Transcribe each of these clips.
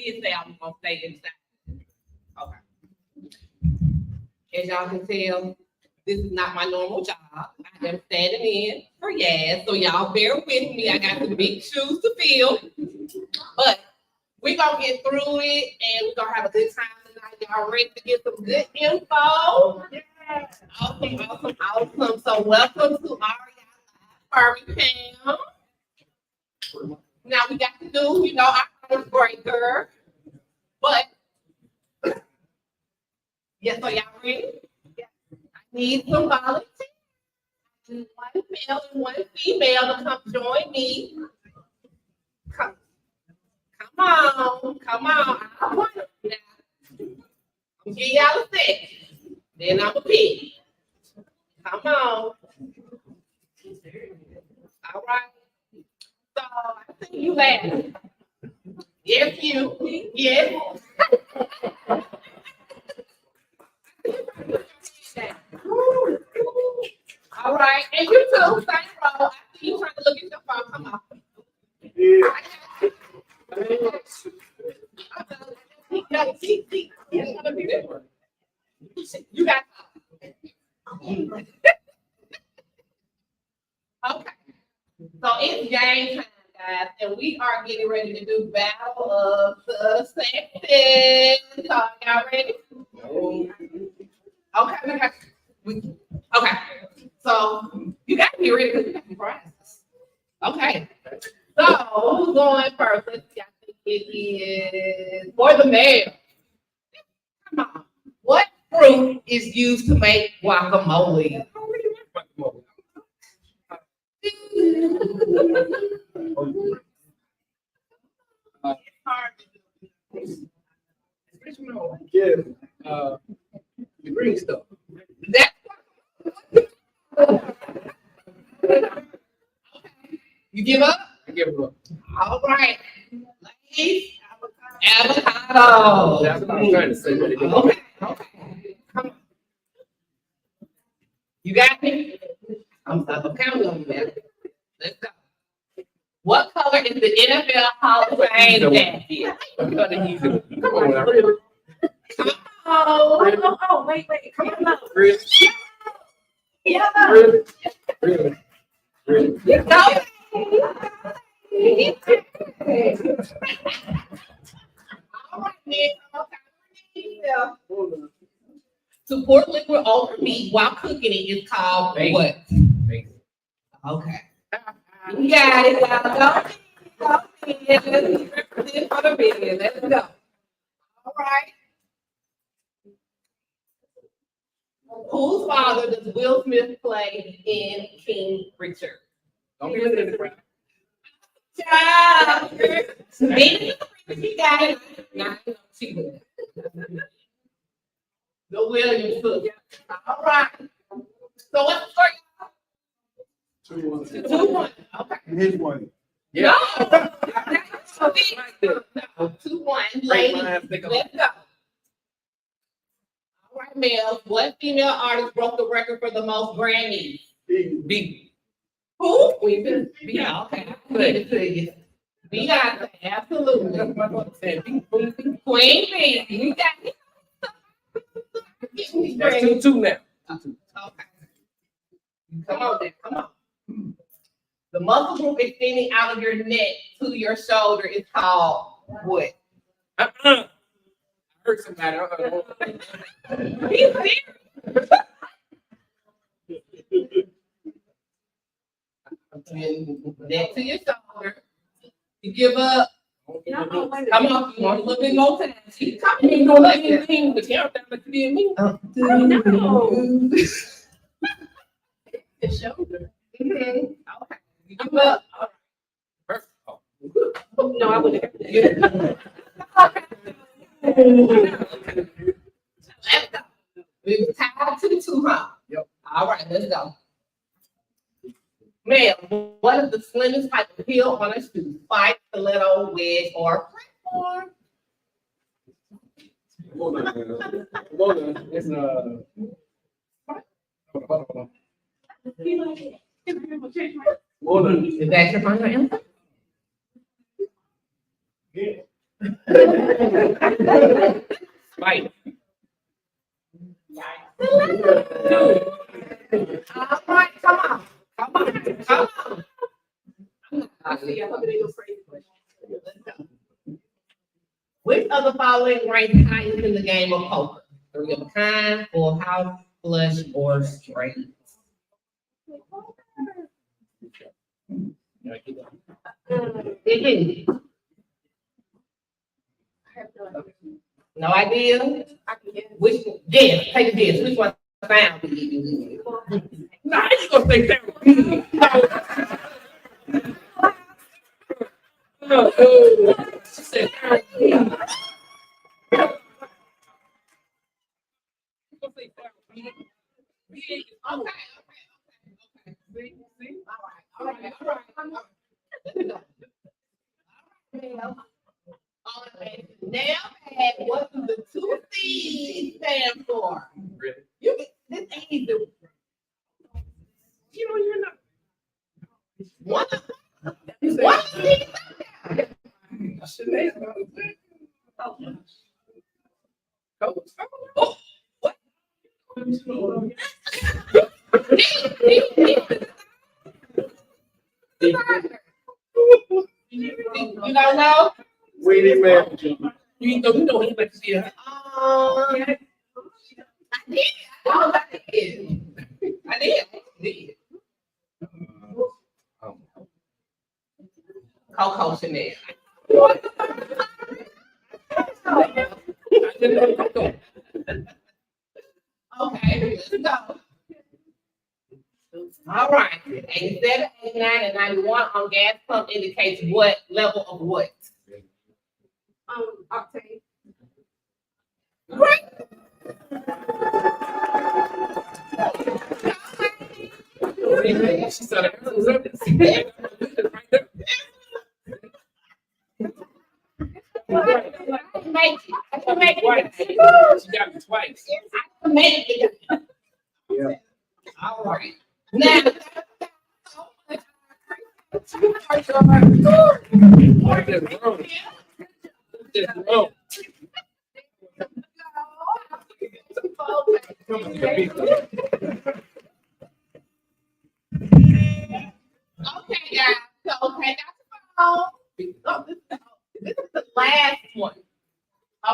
did say I was gonna stay inside. Okay. As y'all can tell, this is not my normal job. I am standing in for Yaz, so y'all bear with me. I got some big shoes to fill, but we're gonna get through it and we're gonna have a good time tonight. Y'all ready to get some good info? Yeah. Awesome. So welcome to REI Birmingham. Now we got to do, our icebreaker. But yes, so y'all ready? Yeah. I need some volunteers. One male and one female to come join me. Come on. I want it now. I'll give y'all a second. Then I'm a pick. Come on. All right. So I see you laughing. Yes, you. Yes. All right. And you too. Same row. I see you trying to look at your phone. Come on. Yeah. You got okay. So it's game time, guys, and we are getting ready to do Battle of the Sexes. So y'all ready? Okay, okay. So you got to be ready because you got to be prizes. Okay. So who's going first? Let's see. I think it is for the male. Come on. What fruit is used to make guacamole? Yeah, the green stuff. That's you give up? I give it up. All right. Ladies, avocado. That's what I'm trying to say. Okay. Come on. You got me? I'm counting on you now. Let's go. What color is the NFL Hall of Fame jacket? I'm gonna use it. Come on, Oh, wait. Come on. really? Yeah. Really? No. All right, man. Support liquid over meat while cooking it is called what? Okay. You got it. Go ahead. Represent for the video. Let's go. All right. Whose father does Will Smith play in King Richard? Don't be looking at the ground. Child. She got it. Nah, she good. The Williams book. All right. So what's the story? 2-1. Okay. His one. Yeah. No. 2-1. Ladies, let's go. All right, males. What female artist broke the record for the most Grammys? B. Who? Queen Bee. Yeah, okay. We got that. Absolutely. Queen Bee. We got it. That's 2-2 now. Okay. Come on then. Come on. The muscle group extending out of your neck to your shoulder is called what? I hurt somebody. He's serious. Neck to your shoulder. You give up. Come on, you want a little bit more time. Keep coming. You don't let anything the countdown like you did me. No. The shoulder. Okay. You give up. No, I wouldn't. Let's go. We're tied to the 2, huh? Yep. All right, let's go. Ma'am, what is the slimmest type of heel on a shoe? Spike, stiletto, wedge, or platform? Hold on. It's hold on. Hold on. Is that your final answer? Yeah. Right. All right, come on. Come on. Come on. I see. I hope it ain't no crazy question. Let's go. Which of the following ranks highest in the game of poker? Three of a kind, full house, flush, or straight? Mhm. No idea? Which, yes, take a guess. Which one sounds good? Nah, you gonna say that? No. She said, Okay. All right. Now, what do the two C's stand for? Really? You can, this ain't easy. You know, you're not. What? You said, What? I shouldn't ask about it. Oh, what? You don't know? Wait a minute. You know he like to see her. I did. I did. I did. Coco Chanel. I didn't know Coco. Okay, let's go. All right. 87, 89, and 91 on gas pump indicates what level of what? Octane. Right. She said, right there. I can make it. I can make Twice. it. She got me twice. I can make it. Yeah. All right. Now, Just wrong. Just wrong. Okay, guys. So, okay, that's this is the last one.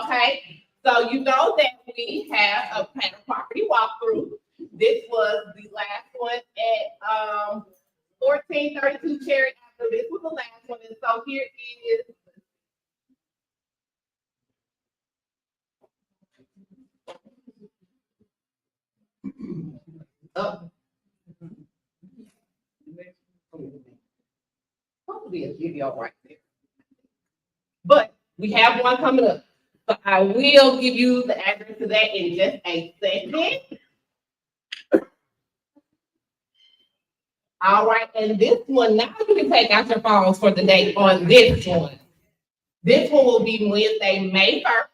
Okay, so you know that we have a property walkthrough. This was the last one at 1432 Cherry Avenue. This was the last one, and so here is. Probably a video right there. But we have one coming up. So I will give you the address to that in just a second. All right, and this one, now you can take out your phones for the date on this one. This one will be Wednesday, May 1st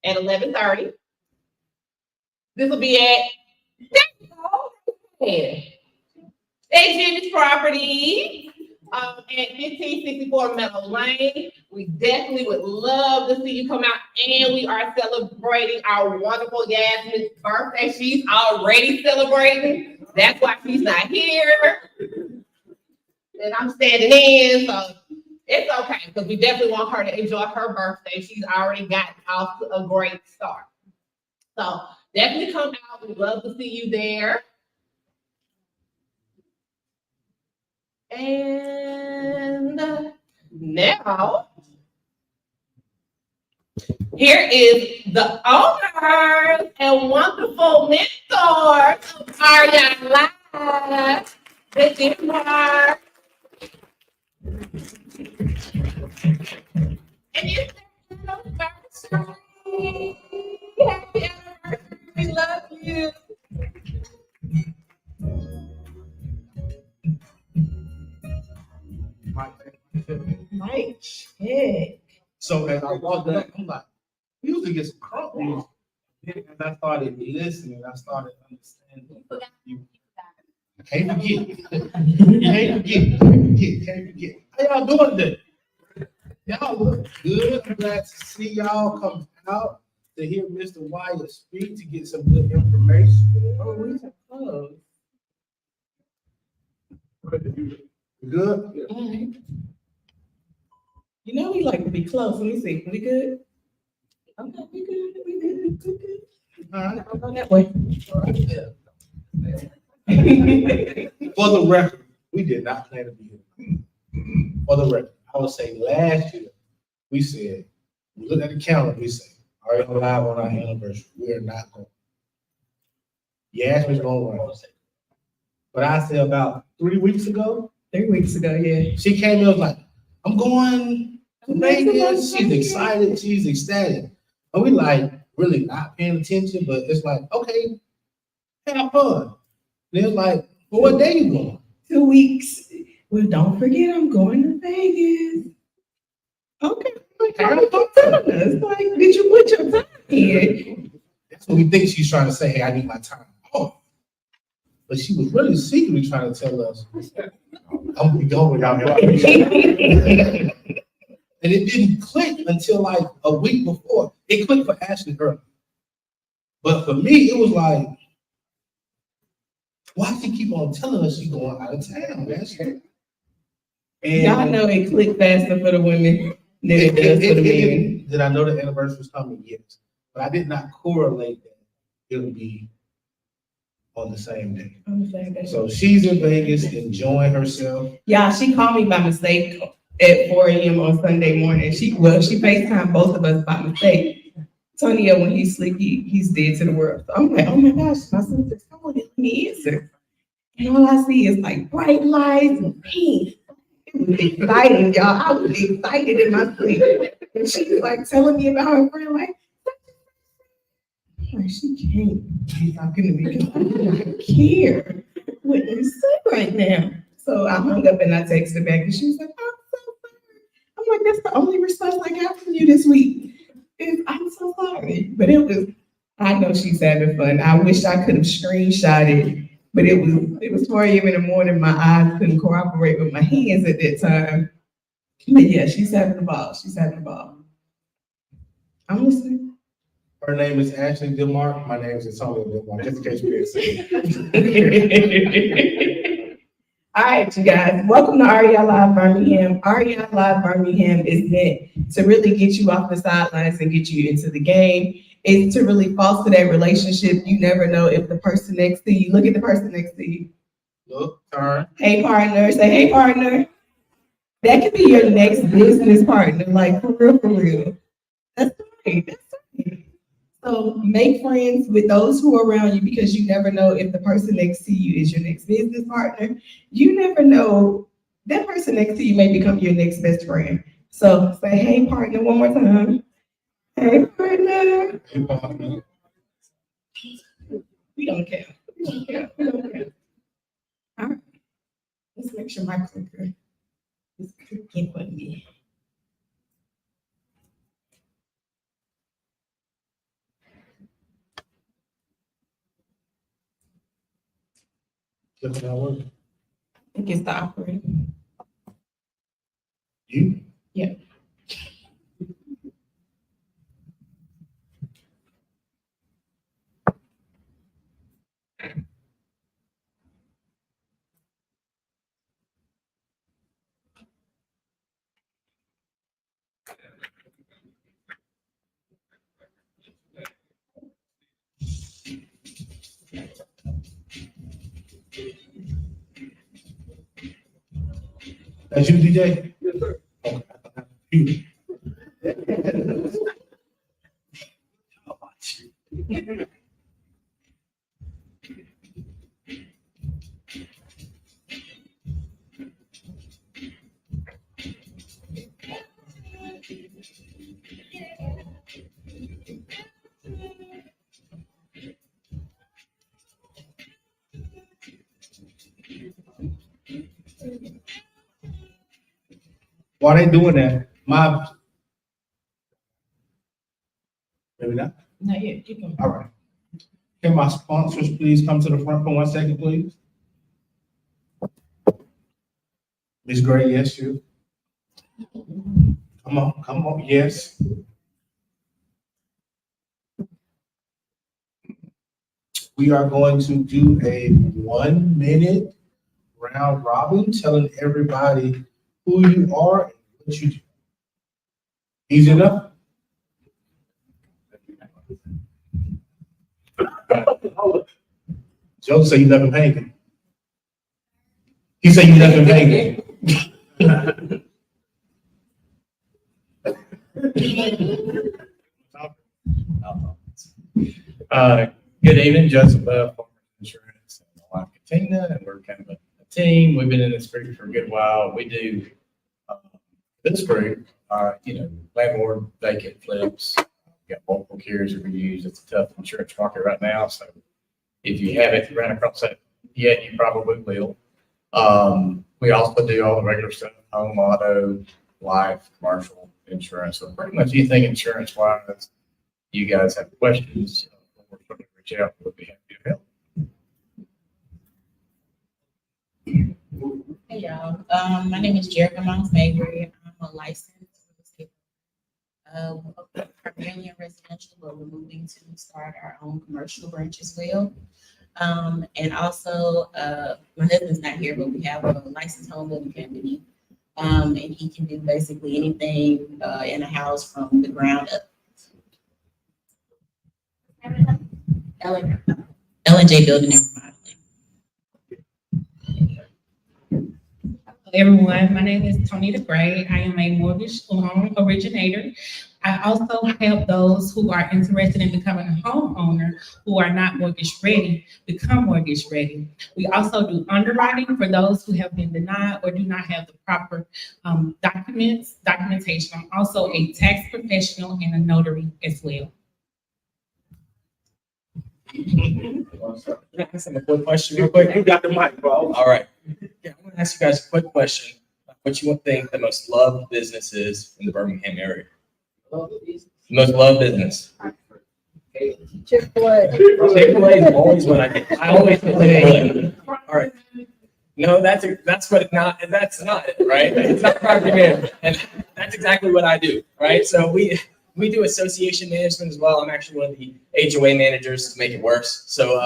at 11:30. This will be at Jimmy's property at 1564 Meadow Lane. We definitely would love to see you come out, and we are celebrating our wonderful Yasmin's birthday. She's already celebrating. That's why she's not here. And I'm standing in, so it's okay because we definitely want her to enjoy her birthday. She's already gotten off to a great start. So definitely come out. We'd love to see you there. And now, here is the owners and wonderful mentors of REI Live. This is Mark. And it's their anniversary. Happy anniversary. We love you. Mic check. So as I walked up, I'm like, we usually get some crunk music. And I started listening, I started understanding. You can't forget. You can't forget. Can't forget. How y'all doing today? Y'all look good. I'm glad to see y'all come out to hear Mr. Wyatt speak, to get some good information. Oh, we can close. Good? All right. You know we like to be close. Let me see. We good? Okay, we good. We good. We good. All right. I'll go that way. All right. For the record, we did not plan to be here. For the record, I would say last year, we said, we looked at the calendar, we said, REI Live on our anniversary, we are not going. Yes, we're going to run. But I said about 3 weeks ago, 3 weeks ago, yeah. she came in and was like, I'm going to Vegas. She's excited, she's ecstatic. And we like really not paying attention, but it's like, okay, have fun. And it was like, well, what day you going? 2 weeks. Well, don't forget I'm going to Vegas. Okay. Have fun. It's like, did you put your time in? That's what we think she's trying to say. Hey, I need my time off. But she was really secretly trying to tell us, I'm gonna be going without her. And it didn't click until like a week before. It clicked for Ashley early. But for me, it was like, why she keep on telling us she's going out of town, man? And Y'all know it clicked faster for the women than it does for the men. Did I know the anniversary was coming? Yes. But I did not correlate that it would be on the same day. On the same day. So she's in Vegas enjoying herself. Yeah, she called me by mistake at 4 a.m. on Sunday morning. She FaceTimed both of us by mistake. Tonio, when he's asleep, he's dead to the world. So I'm like, oh my gosh, my sister's calling, let me answer. And all I see is like bright lights and pink. It was exciting, y'all. I was excited in my sleep. And she was like telling me about her friend, like she can't be talking to me because I do not care what you say right now. So I hung up and I texted back and she was like, I'm so sorry. I'm like, that's the only response I got from you this week. Is I'm so sorry. But I know she's having fun. I wish I could have screenshotted, but it was 4 a.m. in the morning. My eyes couldn't cooperate with my hands at that time. But yeah, she's having a ball. She's having a ball. I'm listening. Her name is Ashley DeMarc. My name is Antonio DeMarc, just in case you didn't see it. All right, you guys. Welcome to REI Live Birmingham. REI Live Birmingham is meant to really get you off the sidelines and get you into the game. It's to really foster that relationship. You never know if the person next to you, look at the person next to you. Look, turn. Hey, partner. Say, hey, partner. That could be your next business partner, like for real, for real. That's right. That's right. So make friends with those who are around you because you never know if the person next to you is your next business partner. You never know. That person next to you may become your next best friend. So say, hey, partner, one more time. Hey, partner. Hey, partner. We don't care. We don't care. We don't care. All right. Let's make sure my clicker is clicking for me. Look at that work. I think it's the operator. You? Yeah. That's you, DJ? Yes, sir. While they doing that, maybe not. Not yet. Keep going. All right. Can my sponsors please come to the front for 1 second, please? Ms. Gray, yes, you. Come on, yes. We are going to do a 1-minute round robin, telling everybody who you are and what you do. Easy enough? Joe said you left him hanging. He said you left him hanging. Good evening, Joseph, Farmers Insurance and Life Katina, and we're kind of a team. We've been in this group for a good while. We do this group, landlord vacant flips. We've got multiple carriers that we use. It's a tough insurance market right now, so if you haven't run across that yet, you probably will. We also do all the regular stuff: home, auto, life, commercial insurance. So pretty much anything insurance-wise. You guys have questions, reach out. We'll be happy to help. Hey y'all, my name is Jerica Montgomery. I'm a licensed real estate, primarily in residential, but we're moving to start our own commercial branch as well. And also, my husband's not here, but we have a licensed home building company, and he can do basically anything in a house from the ground up. L&J Building and Remodeling. Hello, everyone. My name is Tonita Gray. I am a mortgage loan originator. I also help those who are interested in becoming a homeowner who are not mortgage ready become mortgage ready. We also do underwriting for those who have been denied or do not have the proper documentation. I'm also a tax professional and a notary as well. Can I ask him a quick question real quick? You got the mic, bro. All right. Yeah, I'm gonna ask you guys a quick question. What you think the most loved business is in the Birmingham area? Most loved business. Chick-fil-A. Chick-fil-A is always what I always say Chick-fil-A. All right. No, that's not it, right? It's not property management. And that's exactly what I do, right? So we do association management as well. I'm actually one of the HOA managers to make it worse. So,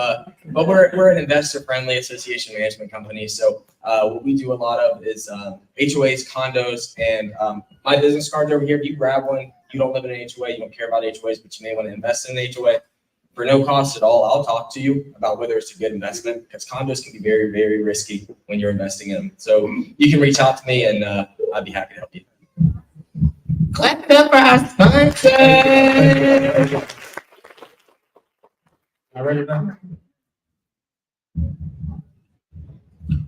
but we're an investor-friendly association management company. So what we do a lot of is HOAs, condos, and my business card's over here. If you grab one, you don't live in an HOA, you don't care about HOAs, but you may want to invest in an HOA for no cost at all. I'll talk to you about whether it's a good investment because condos can be very, very risky when you're investing in them. So you can reach out to me and I'd be happy to help you. Clap it up for our sponsor. All ready now?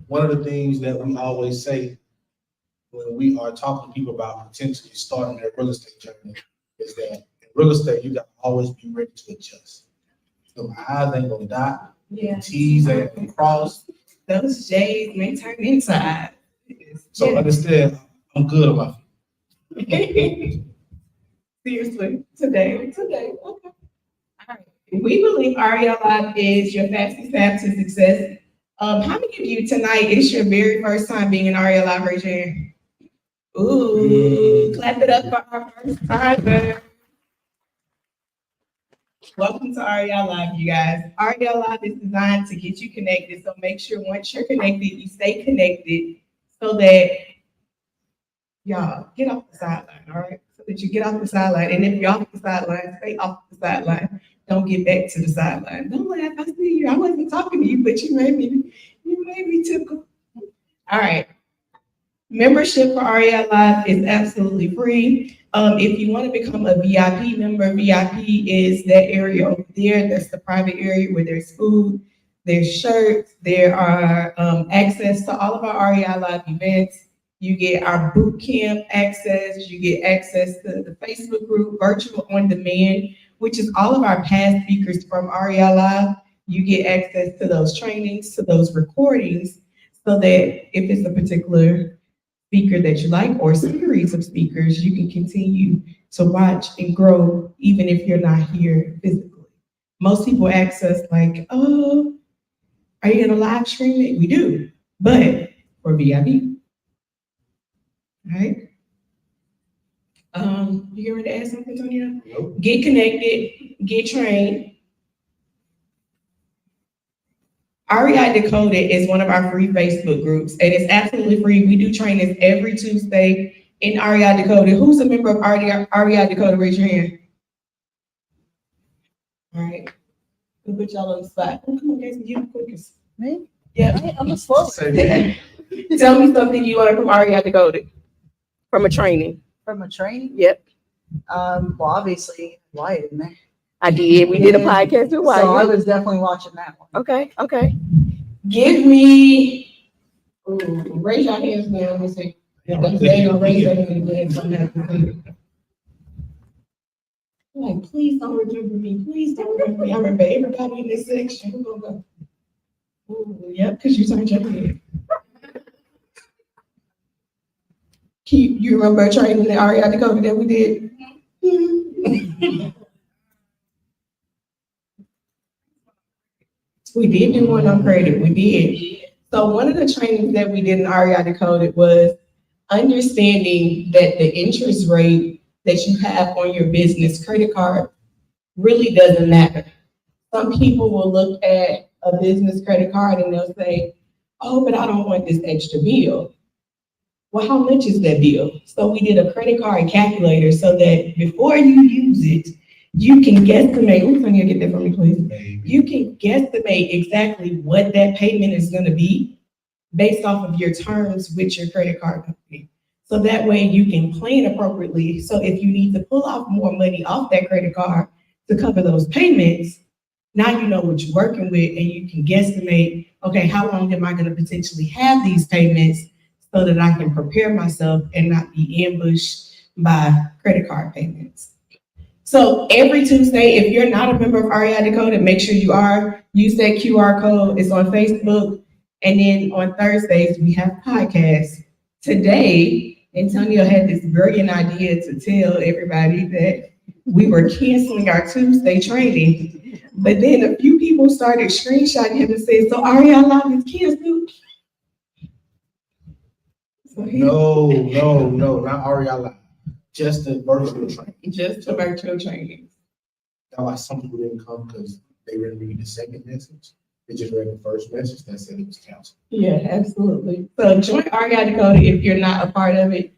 One of the things that we always say when we are talking to people about potentially starting their real estate journey is that in real estate, you got to always be ready to adjust. So I's ain't gonna dot, T's ain't gonna cross. Those J's may turn inside. So understand, I'm good on my feet. Seriously, today. Okay. All right. We believe REI Live is your fastest path to success. How many of you tonight is your very first time being in REI Live? Raise your hand. Ooh, clap it up for our first timer. Welcome to REI Live, you guys. REI Live is designed to get you connected. So make sure once you're connected, you stay connected so that y'all get off the sideline, all right? So that you get off the sideline. And if you're off the sideline, stay off the sideline. Don't get back to the sideline. Don't laugh. I see you. I wasn't talking to you, but you made me tickled. All right. Membership for REI Live is absolutely free. If you want to become a VIP member, VIP is that area over there. That's the private area where there's food, there's shirts, there are access to all of our REI Live events. You get our boot camp access. You get access to the Facebook group, Virtual On Demand, which is all of our past speakers from REI Live. You get access to those trainings, to those recordings, so that if it's a particular speaker that you like or series of speakers, you can continue to watch and grow even if you're not here physically. Most people ask us like, oh, are you gonna live stream it? We do, but for VIP. Right? You hear me to ask something, Tonya? Nope. Get connected, get trained. REI Decoded is one of our free Facebook groups, and it's absolutely free. We do trainings every Tuesday in REI Decoded. Who's a member of REI Decoded? Raise your hand. All right. We'll put y'all on the spot. Oh, come on, guys, you the quickest. Me? Yeah. I'm a slow. Say Tell me something you learned from REI Decoded. From a training. From a training? Yep. Well, obviously, Wyatt in there. I did. We did a Yeah. podcast with So I Wyatt. was definitely watching that one. Okay. Give me. Ooh, raise your hands now. Let me see. They gonna raise their hand again. So I'm gonna have to see it. Like, please don't remember me. Please don't remember me. I remember everybody in this section. Who gonna go? Ooh, yep, because you turned your head. You remember a training that REI Decoded that we did? We did do one on credit. We did. So one of the trainings that we did in REI Decoded was understanding that the interest rate that you have on your business credit card really doesn't matter. Some people will look at a business credit card and they'll say, oh, but I don't want this extra bill. Well, how much is that bill? So we did a credit card calculator so that before you use it, you can guesstimate. Oops, I need to get that for me, please. You can guesstimate exactly what that payment is going to be based off of your terms with your credit card company. So that way you can plan appropriately. So if you need to pull off more money off that credit card to cover those payments, now you know what you're working with and you can guesstimate, okay, how long am I going to potentially have these payments so that I can prepare myself and not be ambushed by credit card payments. So every Tuesday, if you're not a member of REI Decoded, make sure you are. Use that QR code. It's on Facebook. And then on Thursdays, we have podcasts. Today, Antonio had this brilliant idea to tell everybody that we were canceling our Tuesday training. But then a few people started screenshotting him and said, so REI Live is canceled? So No, not REI Live. Just the virtual training. Just the virtual training. That's why some people didn't come because they didn't read the second message. They just read the first message that said it was canceled. Yeah, absolutely. So join REI Decoded if you're not a part of it.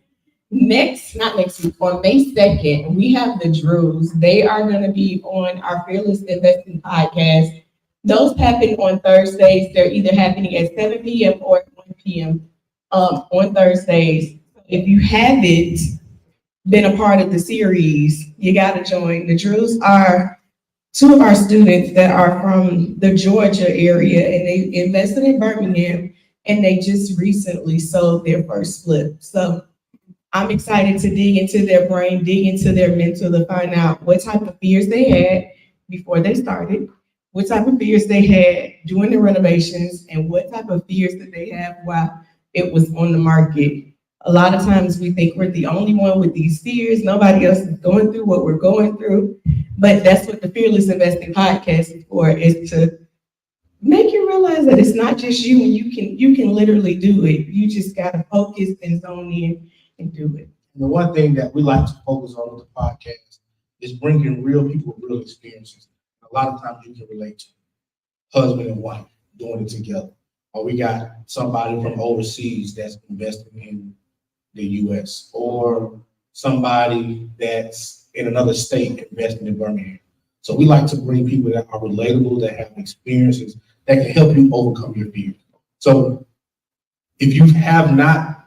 Not next week, on May 2nd, we have the Drews. They are going to be on our Fearless Investing podcast. Those happen on Thursdays. They're either happening at 7 p.m. or at 1 p.m. On Thursdays. If you haven't been a part of the series, you got to join. The Drews are two of our students that are from the Georgia area, and they invested in Birmingham, and they just recently sold their first flip. So I'm excited to dig into their brain, dig into their mental to find out what type of fears they had before they started, what type of fears they had during the renovations, and what type of fears that they have while it was on the market. A lot of times we think we're the only one with these fears. Nobody else is going through what we're going through. But that's what the Fearless Investing podcast is for, is to make you realize that it's not just you, and you can literally do it. You just got to focus and zone in and do it. And the one thing that we like to focus on with the podcast is bringing real people with real experiences. A lot of times you can relate to husband and wife doing it together. Or we got somebody from overseas that's investing in the U.S. or somebody that's in another state investing in Birmingham. So we like to bring people that are relatable, that have experiences, that can help you overcome your fears. So if you have not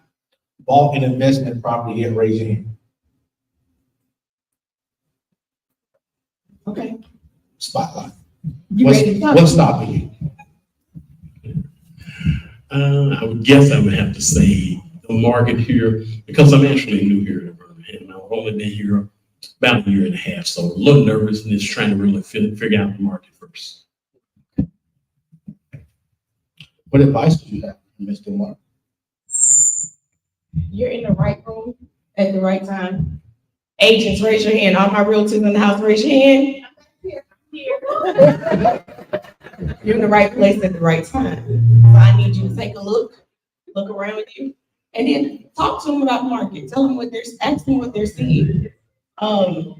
bought an investment property yet, raise your hand. Okay. Spotlight. You ready to talk? What's stopping you? I would guess I would have to say the market here, because I'm actually new here in Birmingham. I've only been here about a year and a half, so a little nervous and just trying to really figure out the market first. What advice do you have, Mr. Mark? You're in the right room at the right time. Agents, raise your hand. All my realtors in the house, raise your hand. You're in the right place at the right time. So I need you to take a look around you, and then talk to them about the market. Tell them ask them what they're seeing. Because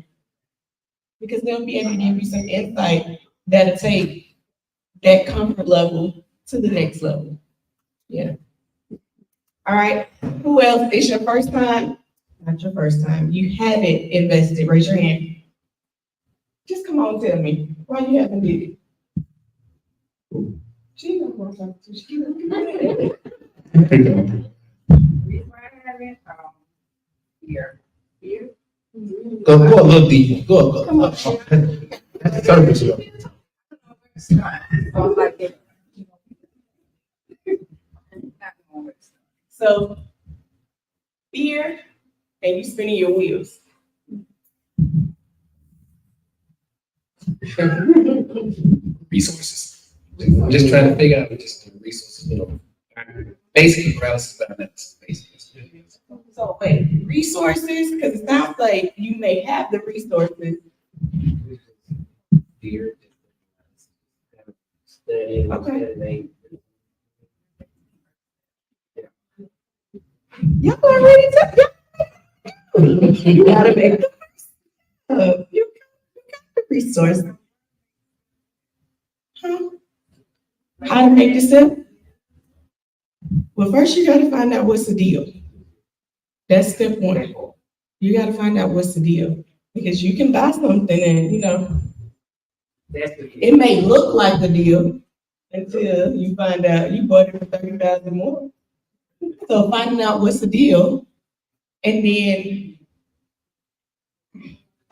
they'll be able to give you some insight that'll take that comfort level to the next level. Yeah. All right. Who else? It's your first time? Not your first time. You haven't invested. Raise your hand. Just come on, tell me why you haven't did it. She don't want to talk to you. She don't- Go a little deeper. Go. Come on. That's service, yo. So, fear and you spinning your wheels. Resources. Just trying to figure out just the resources, basically paralysis by analysis, basically. So wait, resources, because it sounds like you may have the resources. Fear. Okay. Y'all already took you gotta make you got the resource. Huh? How to make this up? Well, first you gotta find out what's the deal. That's step one. You gotta find out what's the deal. Because you can buy something and it may look like the deal until you find out you bought it for 30,000 more. So finding out what's the deal, and then,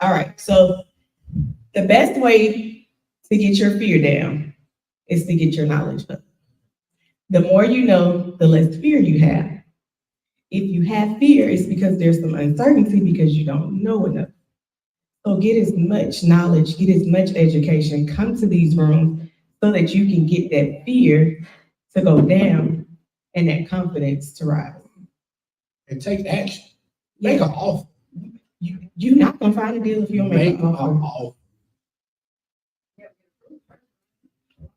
all right. So the best way to get your fear down is to get your knowledge up. The more you know, the less fear you have. If you have fear, it's because there's some uncertainty because you don't know enough. So get as much knowledge, get as much education, come to these rooms so that you can get that fear to go down and that confidence to rise. And take action. Make an offer. You're not gonna find a deal if you don't make Make an an offer.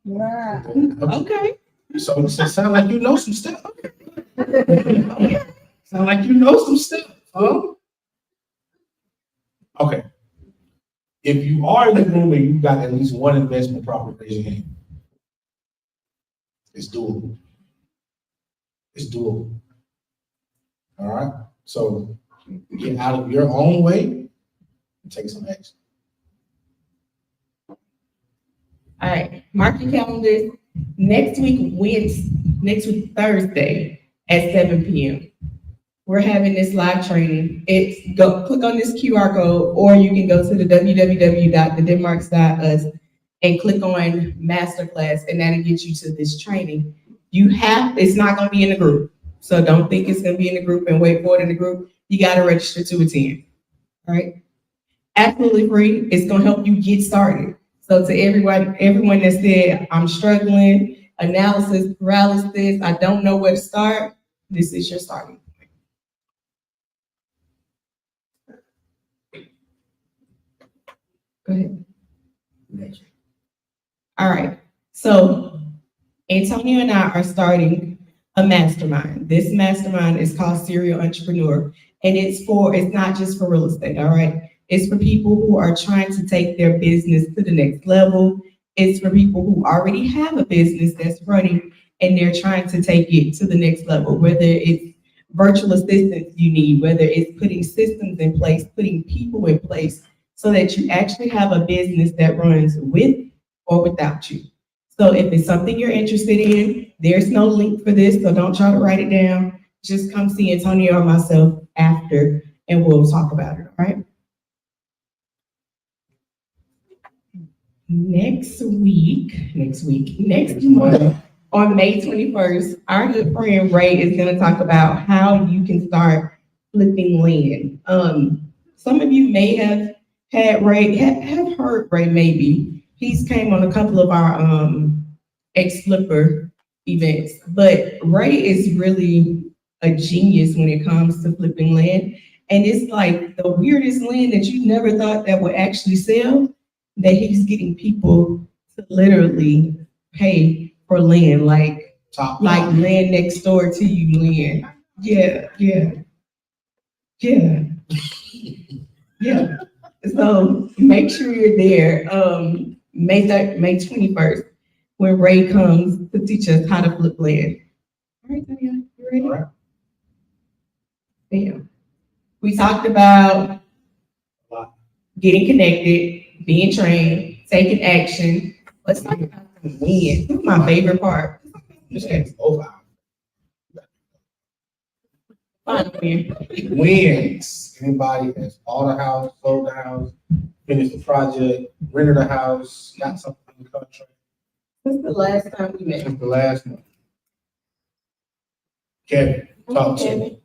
offer. Okay. So it sound like you know some stuff. Sound like you know some stuff, huh? Okay. If you are in the room and you got at least one investment property, raise your hand. It's doable. It's doable. All right. So get out of your own way and take some action. All right. Mark your calendars. Next week, Thursday at 7 p.m. We're having this live training. Click on this QR code, or you can go to the www.thedenmarks.us and click on masterclass, and that'll get you to this training. It's not going to be in the group. So don't think it's going to be in the group and wait for it in the group. You got to register to attend. All right. Absolutely free. It's going to help you get started. So to everyone that said, I'm struggling, analysis paralysis, I don't know where to start, this is your starting point. Go ahead. All right. So Antonio and I are starting a mastermind. This mastermind is called Serial Entrepreneur, and it's not just for real estate, all right? It's for people who are trying to take their business to the next level. It's for people who already have a business that's running and they're trying to take it to the next level, whether it's virtual assistants you need, whether it's putting systems in place, putting people in place so that you actually have a business that runs with or without you. So if it's something you're interested in, there's no link for this, so don't try to write it down. Just come see Antonio or myself after and we'll talk about it, all right? Next month, on May 21st, our good friend Ray is going to talk about how you can start flipping land. Some of you may have had Ray, have heard Ray maybe. He's came on a couple of our ex-flipper events, but Ray is really a genius when it comes to flipping land. And it's like the weirdest land that you never thought that would actually sell, that he's getting people to literally pay for land, like land next door to you land. Yeah. So make sure you're there. May 21st, when Ray comes to teach us how to flip land. All right, Tanya, you ready? All right. Bam. We talked about getting connected, being trained, taking action. Let's talk about the win. This is my favorite part. It's over. Final win. Wins. Anybody has bought a house, sold a house, finished the project, rented a house, got something in the contract. Since the last time we met. Since the last one. Kevin, talk to me.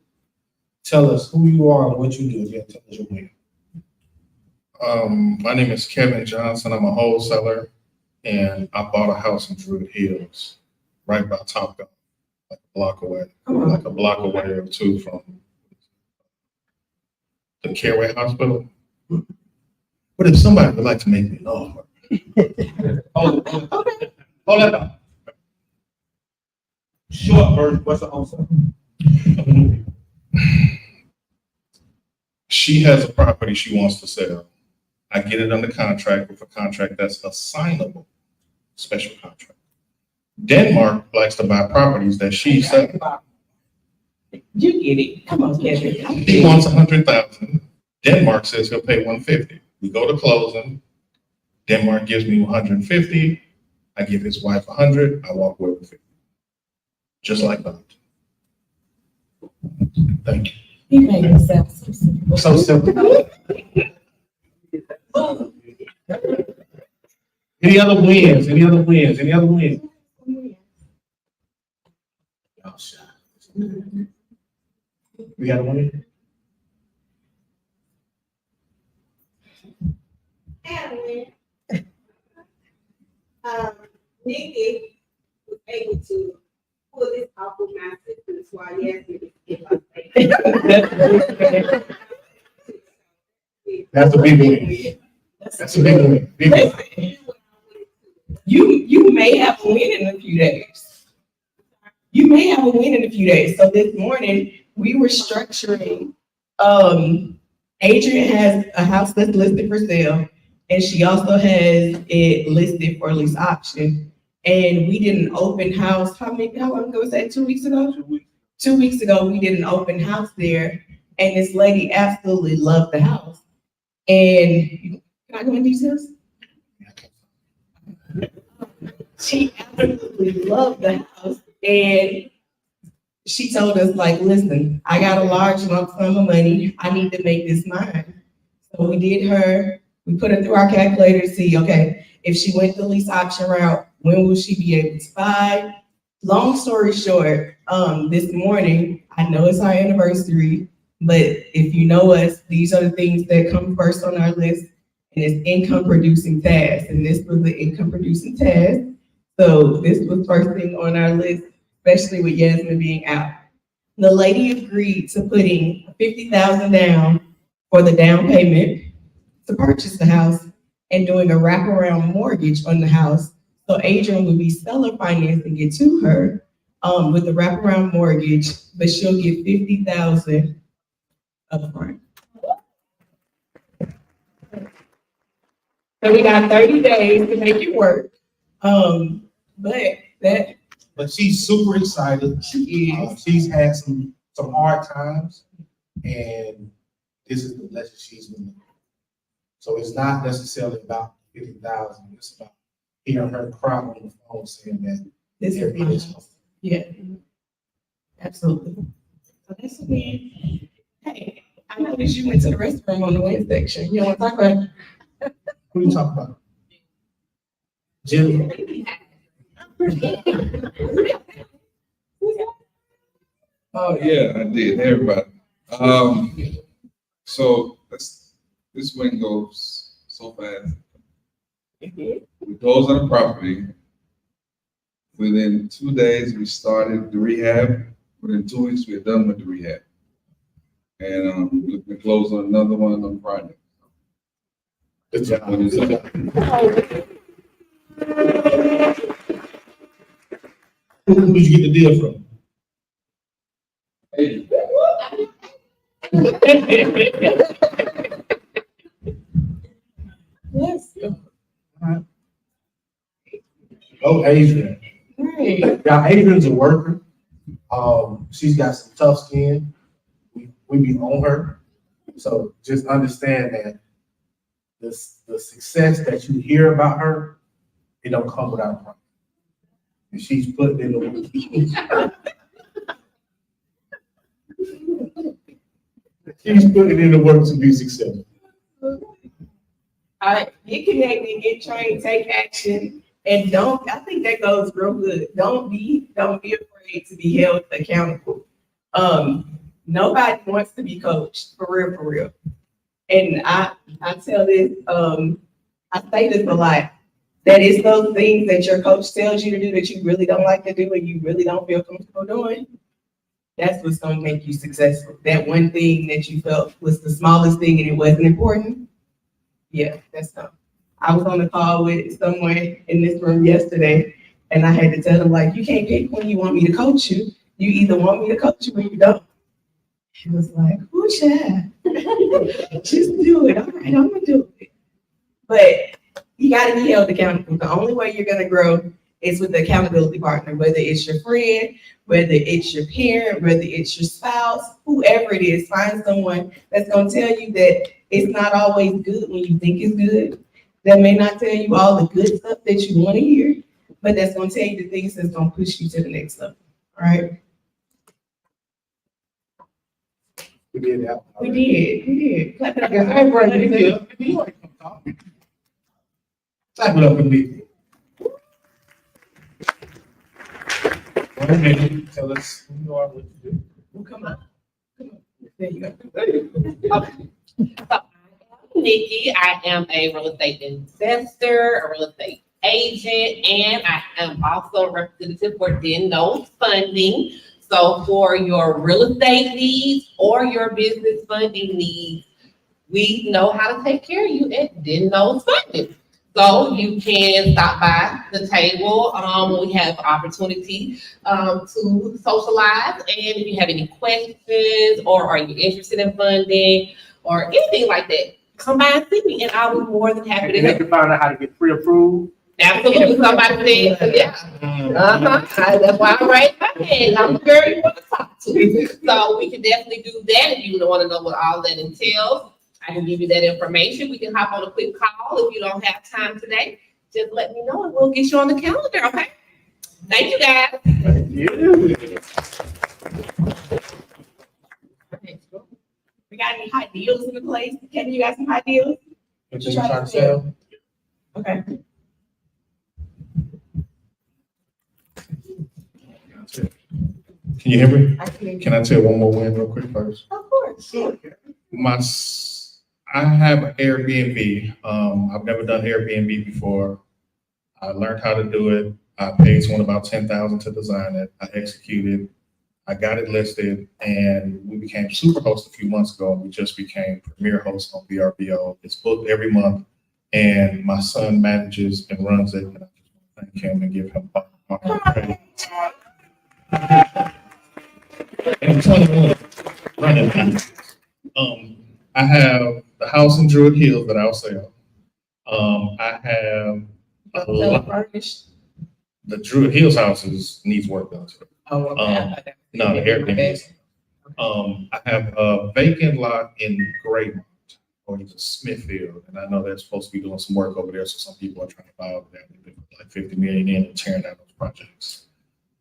Tell us who you are and what you do. Yeah, tell us your win. My name is Kevin Johnson. I'm a wholesaler, and I bought a house in Druid Hills, right by Top Gun, like a block away, or two from the Caraway Hospital. But if somebody would like to make me an offer, Hold it up. Short version, what's the answer? she has a property she wants to sell. I get it under contract with a contract that's assignable, special contract. Denmark likes to buy properties that she sells. You get it. Come on, Kevin. He wants 100,000. Denmark says he'll pay 150. We go to closing. Denmark gives me 150. I give his wife 100. I walk away with 50. Just like that. Thank you. He made it sound so simple. So simple. Any other wins? Any other wins? Any other wins? Oh, shit. We got a win? Nikki was able to pull this off of my system, so I asked me to give us That's a big win. That's a big win. Big win. You may have a win in a few days. You may have a win in a few days. So this morning we were structuring. Adrian has a house that's listed for sale, and she also has it listed for lease option. And we did an open house. How long ago was that? 2 weeks ago? 2 weeks. 2 weeks ago, we did an open house there, and this lady absolutely loved the house. And can I go into details? She absolutely loved the house, and she told us, like, listen, I got a large lump sum of money. I need to make this mine. So we put her through our calculator to see, okay, if she went the lease option route, when will she be able to buy? Long story short, this morning, I know it's our anniversary, but if you know us, these are the things that come first on our list, and it's income producing tasks. And this was the income producing task. So this was first thing on our list, especially with Yasmin being out. The lady agreed to putting $50,000 down for the down payment to purchase the house and doing a wraparound mortgage on the house. So Adrian would be seller financing it to her with the wraparound mortgage, but she'll get $50,000 upfront. So we got 30 days to make it work. But she's super excited. She is. She's had some hard times, and this is the lesson she's been learning. So it's not necessarily about 50,000. It's about hearing her cry on the phone saying that This everybody's is, yeah, absolutely. So that's a win. Hey, I noticed you went to the restroom on the win section. You want to talk about it? Who you talking about? Jimmy? Oh, yeah, I did. Hey, everybody. So this win goes so fast. We closed on the property. Within 2 days, we started the rehab. Within 2 weeks, we're done with the rehab. And we closed on another one on Friday. Good job. Who did you get the deal from? Hey, know Adrian. Right. Now, Adrian's a worker. She's got some tough skin. We be on her. So just understand that the success that you hear about her, it don't come without a price. And she's putting in the work. She's putting in the work to be successful. Get connected, get trained, take action, and I think that goes real good. Don't be afraid to be held accountable. Nobody wants to be coached, for real. And I tell this, I say this a lot, that it's those things that your coach tells you to do that you really don't like to do and you really don't feel comfortable doing. That's what's gonna make you successful. That one thing that you felt was the smallest thing and it wasn't important. Yeah, that's not. I was on a call with someone in this room yesterday, and I had to tell them, like, you can't pick when you want me to coach you. You either want me to coach you or you don't. She was like, oh, child. Just do it. All right, I'm gonna do it. But you gotta be held accountable. The only way you're gonna grow is with the accountability partner, whether it's your friend, whether it's your parent, whether it's your spouse, whoever it is, find someone that's gonna tell you that it's not always good when you think it's good. That may not tell you all the good stuff that you want to hear, but that's gonna tell you the things that's gonna push you to the next level. All right. We did that. We did. Clap it up. Hey, Brandon, you like to talk? Clap it up for me. Tell us who you are, what you do. Well, come on. There you go. So, Nikki, I am a real estate investor, a real estate agent, and I am also a representative for Denno Funding. So for your real estate needs or your business funding needs, we know how to take care of you at Denno Funding. So you can stop by the table. We have opportunity to socialize. And if you have any questions or are you interested in funding or anything like that, come by and see me and I'll be more than happy to And they help. can find out how to get pre-approved. Absolutely, somebody said, yeah. That's why I raised my hand. I'm the girl you want to talk to. So we can definitely do that if you want to know what all that entails. I can give you that information. We can hop on a quick call if you don't have time today. Just let me know and we'll get you on the calendar, okay? Thank you, guys. We got any hot deals in the place? Kevin, you got some hot deals? What you trying to sell? Okay. Can you hear me? I can. Can I tell one more win real quick first? Of course. Sure. I have an Airbnb. I've never done Airbnb before. I learned how to do it. I paid someone about $10,000 to design it. I executed. I got it listed, and we became super host a few months ago. We just became premier host on VRBO. It's booked every month, and my son manages and runs it. And I just want to thank him and give him credit. And 21 running time. I have the house in Druid Hills that I'll sell. I have a lot. Furnished. The Druid Hills houses needs work done to it. Oh, okay. No, the Airbnb. I have a vacant lot in Greymont, or it's Smithfield, and I know they're supposed to be doing some work over there, so some people are trying to buy over there. They put like 50 million in and tearing down those projects.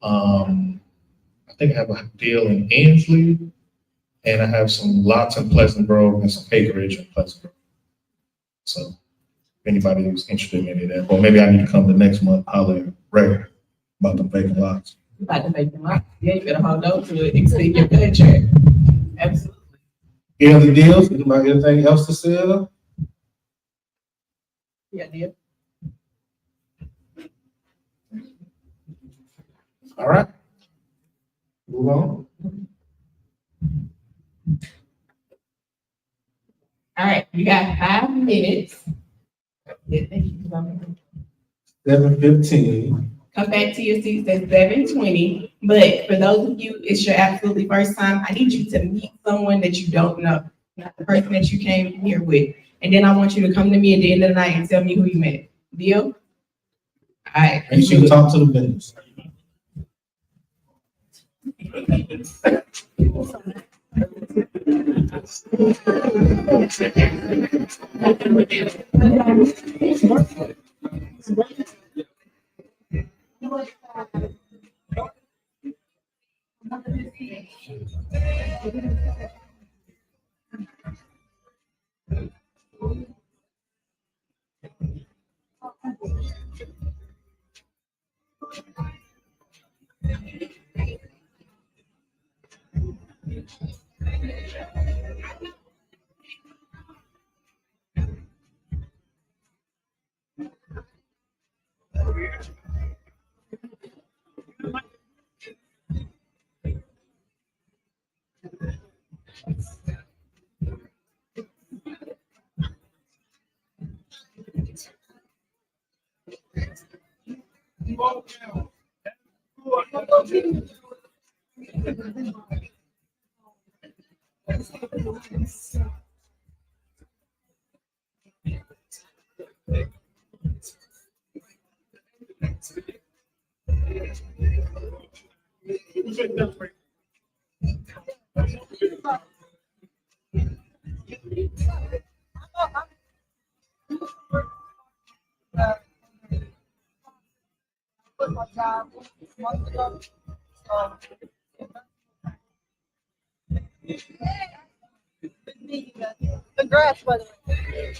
I think I have a deal in Ansley, and I have some lots in Pleasant Grove and some acreage in Pleasant Grove. So if anybody who's interested in any of that, or maybe I need to come the next month, holler at Ray about the vacant lots. You about to make them up. Yeah, you better hold on to it, extend your contract. Absolutely. Any other deals? Anybody got anything else to sell? Yeah, deal. All right. Move on. All right, you got 5 minutes. Yeah, thank you. 7:15. Come back to your seats at 7:20. But for those of you, it's your absolutely first time. I need you to meet someone that you don't know, not the person that you came here with. And then I want you to come to me at the end of the night and tell me who you met. Deal? right. Make sure you talk to the vendors. The grass, by the way.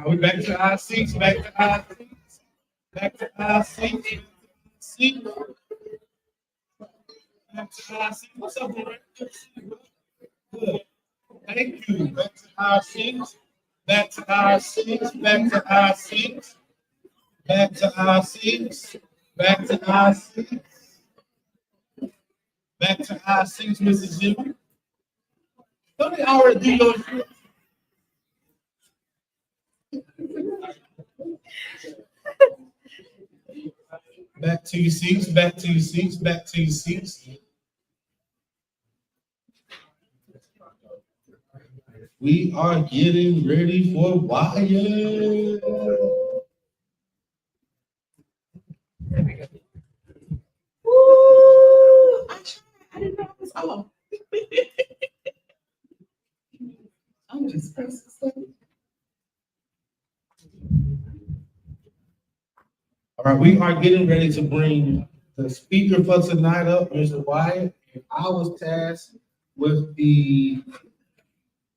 We back to our seats, back to our seats, back to our seats. Seat. Back to our seats. What's up, man? Good. Thank you. Back to our seats. Back to our seats. Back to our seats. Back to our seats. Back to our seats. Back to our seats, Mrs. Zimmer. Don't they already do those? Back to your seats, back to your seats, back to your seats. We are getting ready for Wyatt. Woo! I didn't know it was on. I'm just pressing. All right, we are getting ready to bring the speaker for tonight up, Mr. Wyatt. And I was tasked with the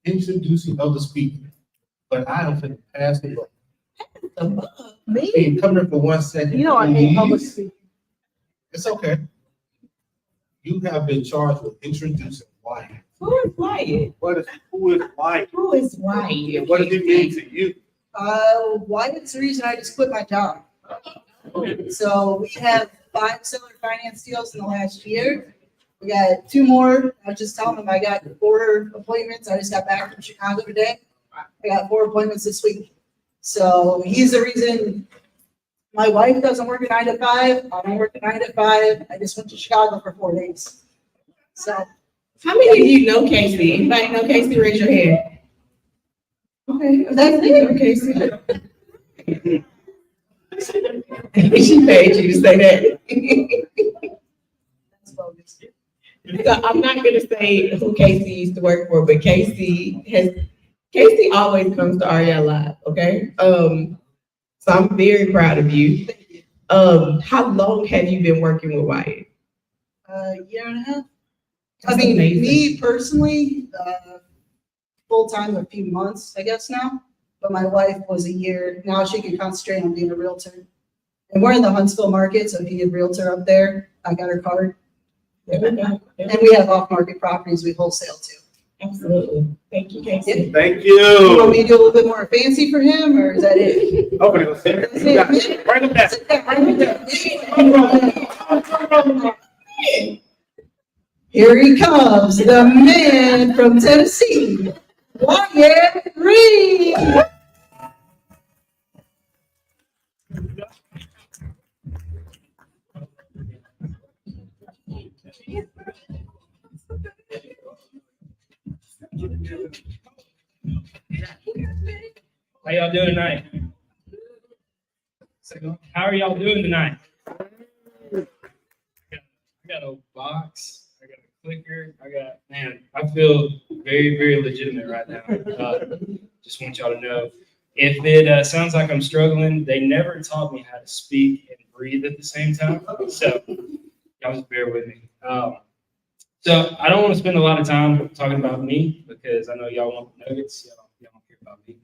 introducing of the speaker, but I am going to pass the book. Me? Hey, come here for 1 second. You know I hate public please. speaking. It's okay. You have been charged with introducing Wyatt. Who is Wyatt? Who is Wyatt? Who is Wyatt? What does it mean to you? Wyatt's the reason I just quit my job. So we have 5 seller finance deals in the last year. We got 2 more. I was just telling them I got 4 appointments. I just got back from Chicago today. I got 4 appointments this week. So he's the reason my wife doesn't work a 9 to 5. I don't work a 9 to 5. I just went to Chicago for 4 days. So How many of you know Casey? Anybody know Casey? Raise your hand. Okay, that's it. okay, Casey. She paid you to say that. That's bogus. So I'm not gonna say who Casey used to work for, but Casey always comes to REI Live, okay? So I'm very proud of you. How long have you been working with Wyatt? Year and a half. I That's mean, amazing. me personally, full-time a few months, I guess now. But my wife was a year. Now she can concentrate on being a realtor. And we're in the Huntsville market, so if you need a realtor up there, I got her card. There we go. And we have off-market properties we wholesale too. Absolutely. Thank you, Casey. Thank You want me you. to do a little bit more fancy for him, or is that it? Open it. You got it. Bring it back. Bring it back. Here he comes, the man from Tennessee, Wyatt Reed. How y'all doing tonight? How are y'all doing tonight? I got a box, I got a clicker, I feel very, very legitimate right now. Just want y'all to know. If it sounds like I'm struggling, they never taught me how to speak and breathe at the same time. So y'all just bear with me. So I don't want to spend a lot of time talking about me because I know y'all want the nuggets. Y'all don't care about me.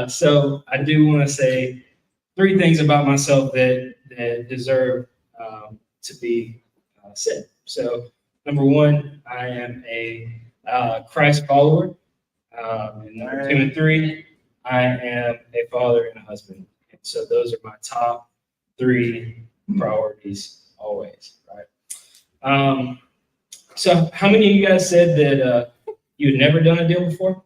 So I do want to say 3 things about myself that deserve to be said. So number 1, I am a Christ follower. And number 2 and 3, I am a father and a husband. And so those are my top 3 priorities always, right? So how many of you guys said that you had never done a deal before?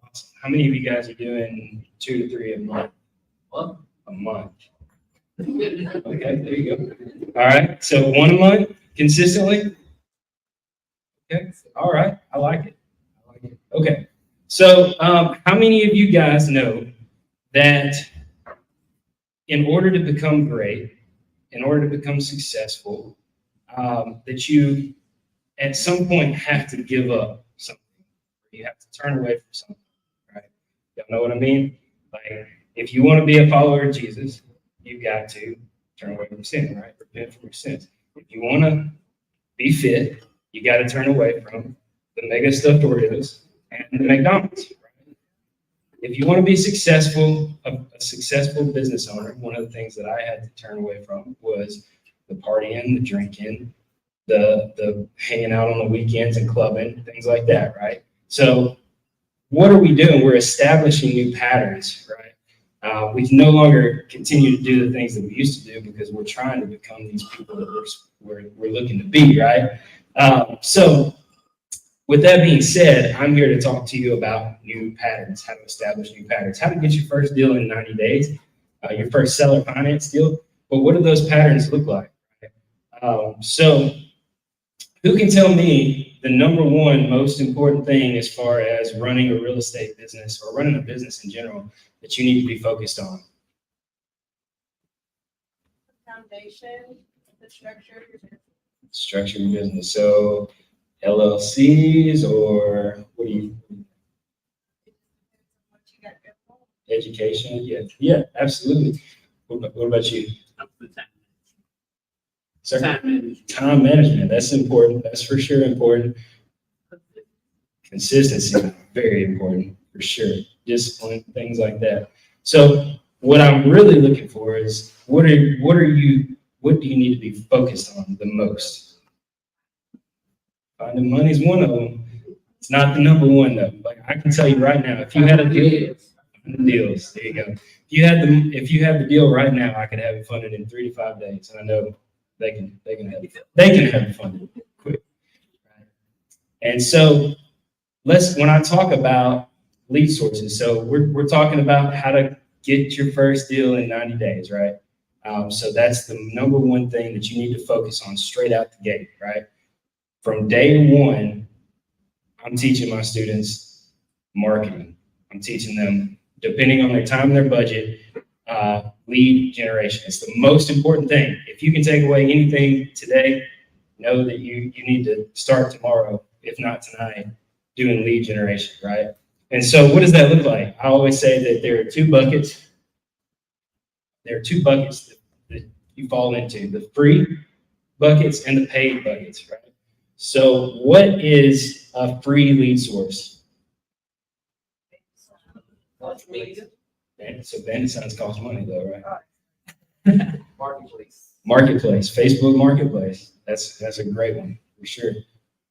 Awesome. How many of you guys are doing 2 to 3 a month? A month. Okay, there you go. All right, so 1 a month consistently? Okay, all right, I like it. Okay, so how many of you guys know that in order to become great, in order to become successful, that you at some point have to give up something? You have to turn away from something, right? Y'all know what I mean? Like, if you want to be a follower of Jesus, you've got to turn away from sin, right? Repent from your sins. If you want to be fit, you got to turn away from the mega stuffed Oreos and the McDonald's, right? If you want to be successful, a successful business owner, one of the things that I had to turn away from was the partying, the drinking, the hanging out on the weekends and clubbing, things like that, right? So what are we doing? We're establishing new patterns, right? We can no longer continue to do the things that we used to do because we're trying to become these people that we're looking to be, right? So with that being said, I'm here to talk to you about new patterns, how to establish new patterns, how to get your first deal in 90 days, your first seller finance deal. But what do those patterns look like? So who can tell me the number 1 most important thing as far as running a real estate business or running a business in general that you need to be focused on? Foundation, the structure. Structure your business. So LLCs or what do you? Education. Yeah, absolutely. What about you? Sir? Time management. That's important. That's for sure important. Consistency, very important for sure. Discipline, things like that. So what I'm really looking for is what do you need to be focused on the most? Finding money is one of them. It's not the number 1 though. Like I can tell you right now, if you had a deal, deals, there you go. If you had the deal right now, I could have it funded in 3 to 5 days, and I know they can have it funded quick. Right? And so when I talk about lead sources. So we're talking about how to get your first deal in 90 days, right? So that's the number one thing that you need to focus on straight out the gate, right? From day one, I'm teaching my students marketing. I'm teaching them, depending on their time and their budget, lead generation. It's the most important thing. If you can take away anything today, know that you need to start tomorrow, if not tonight, doing lead generation, right? And so what does that look like? I always say that there are two buckets. There are two buckets that you fall into, the free buckets and the paid buckets, right? So what is a free lead source? So bandit signs cost money though, right? Marketplace, Facebook Marketplace. That's a great one for sure.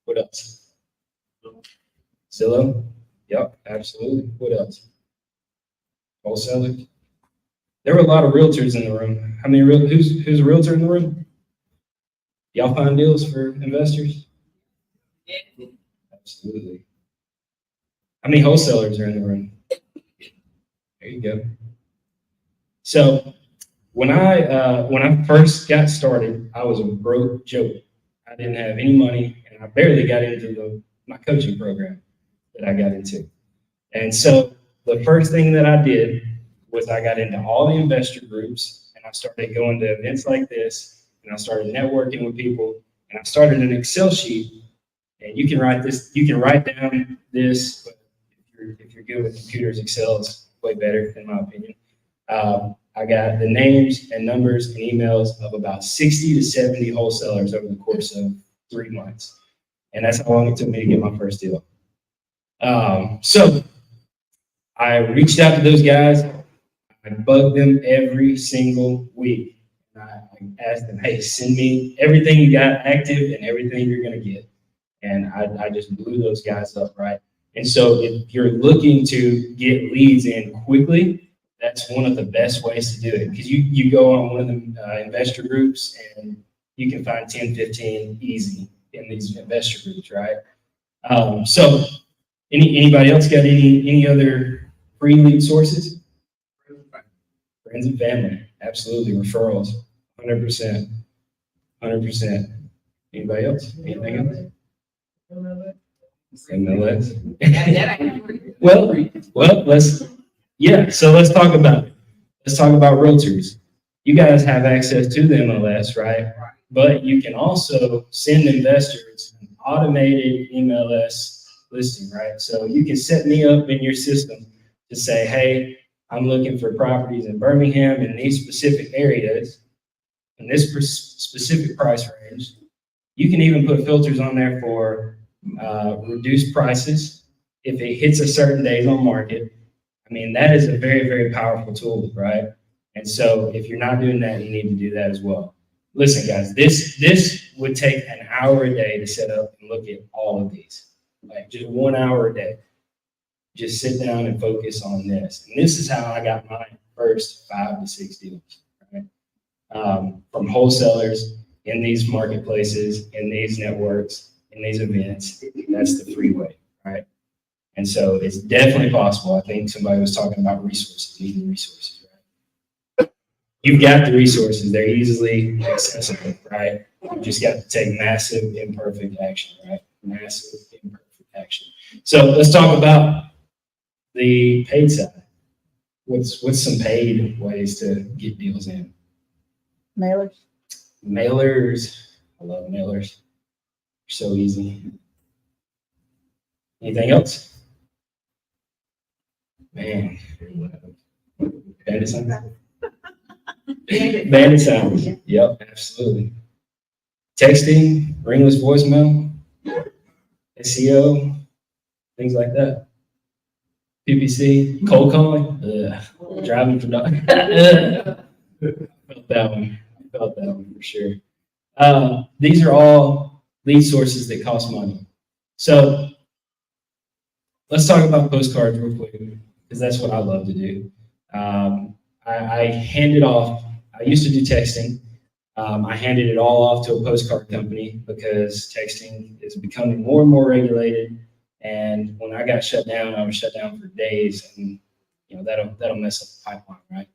What else? Zillow. Yep, absolutely. What else? Wholesalers. There were a lot of realtors in the room. How many who's a realtor in the room? Y'all find deals for investors? Yeah. Absolutely. How many wholesalers are in the room? There you go. So when I first got started, I was a broke joke. I didn't have any money, and I barely got into my coaching program that I got into. And so the first thing that I did was I got into all the investor groups, and I started going to events like this, and I started networking with people, and I started an Excel sheet. And you can write down this, but if you're good with computers, Excel is way better in my opinion. I got the names and numbers and emails of about 60 to 70 wholesalers over the course of 3 months. And that's how long it took me to get my first deal. So I reached out to those guys. I bugged them every single week. And I asked them, hey, send me everything you got active and everything you're going to get. And I just blew those guys up, right? And so if you're looking to get leads in quickly, that's one of the best ways to do it, because you go on one of the investor groups and you can find 10, 15 easy in these investor groups, right? So anybody else got any other free lead sources? Friends and family, absolutely. Referrals, 100%, 100%. Anybody else? Anything else? MLS. So let's talk about it. Let's talk about realtors. You guys have access to the MLS, right? But you can also send investors an automated MLS listing, right? So you can set me up in your system to say, hey, I'm looking for properties in Birmingham in these specific areas, in this specific price range. You can even put filters on there for reduced prices if it hits a certain days on market. I mean, that is a very, very powerful tool, right? And so if you're not doing that, you need to do that as well. Listen, guys, this would take an hour a day to set up and look at all of these, like just 1 hour a day. Just sit down and focus on this. And this is how I got my first 5 to 6 deals, right? From wholesalers in these marketplaces, in these networks, in these events. That's the free way, right? And so it's definitely possible. I think somebody was talking about resources, needing resources, right? You've got the resources. They're easily accessible, right? You've just got to take massive imperfect action, right? Massive imperfect action. So let's talk about the paid side. What's some paid ways to get deals in? Mailers. Mailers. I love mailers. So easy. Anything else? Man. Bandit signs? Bandit signs. Yep, absolutely. Texting, ringless voicemail, SEO, things like that. PPC, cold calling, driving for dog. Felt that one for sure. These are all lead sources that cost money. So let's talk about postcards real quick, because that's what I love to do. I hand it off. I used to do texting. I handed it all off to a postcard company because texting is becoming more and more regulated. And when I got shut down, I was shut down for days, and that'll mess up the pipeline, right?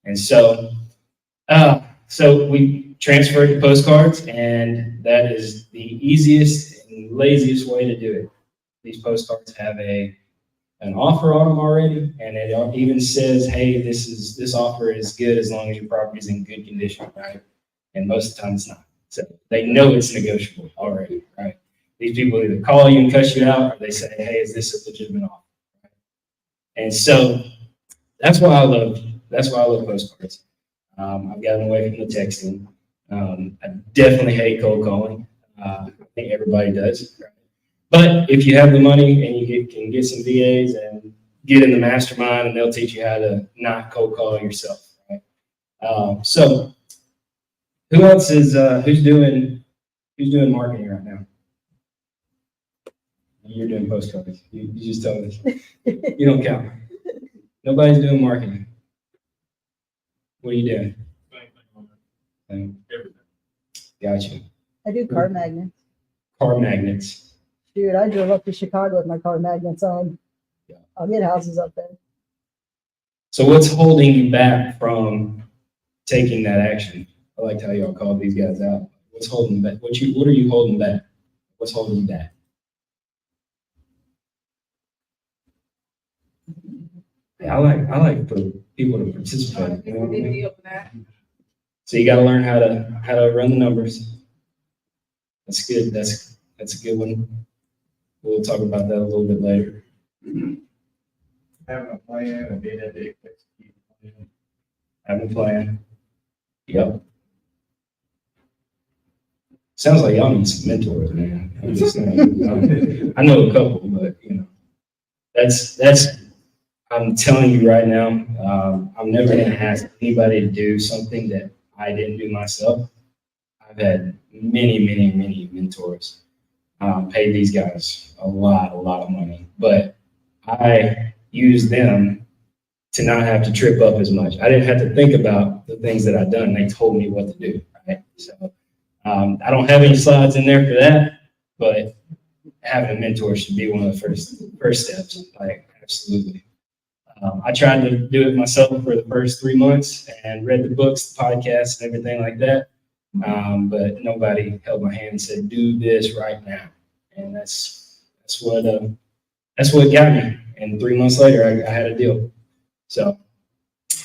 And so, so we transferred to postcards, and that is the easiest and laziest way to do it. These postcards have an offer on them already, and it even says, hey, this offer is good as long as your property is in good condition, right? And most of the time it's not. So they know it's negotiable already, right? These people either call you and cuss you out, or they say, hey, is this a legitimate offer? Right? And so that's why I love postcards. I've gotten away from the texting. I definitely hate cold calling. I think everybody does. Right? But if you have the money and you can get some VAs and get in the mastermind, and they'll teach you how to not cold call yourself. Right? So who else is who's doing marketing right now? You're doing postcards. You just tell us. You don't count. Nobody's doing marketing. What are you doing? Gotcha. I do car magnets. Car magnets. Dude, I drove up to Chicago with my car magnets on. Yeah. I'll get houses up there. So what's holding you back from taking that action? I liked how y'all called these guys out. What's holding back? What are you holding back? What's holding you back? Yeah, I like for people to participate. You know what I mean? So you got to learn how to run the numbers. That's good. That's a good one. We'll talk about that a little bit later. Having a plan and being able to execute the plan. Having a plan. Yep. Sounds like y'all need some mentors, man. I'm just saying. I know a couple, but that's. I'm telling you right now, I'm never going to ask anybody to do something that I didn't do myself. I've had many mentors. Pay these guys a lot of money, but I use them to not have to trip up as much. I didn't have to think about the things that I've done. They told me what to do, right? So I don't have any slides in there for that, but having a mentor should be one of the first steps. Like, absolutely. I tried to do it myself for the first 3 months and read the books, the podcasts, and everything like that. But nobody held my hand and said, do this right now. And that's what got me. And 3 months later, I had a deal. So,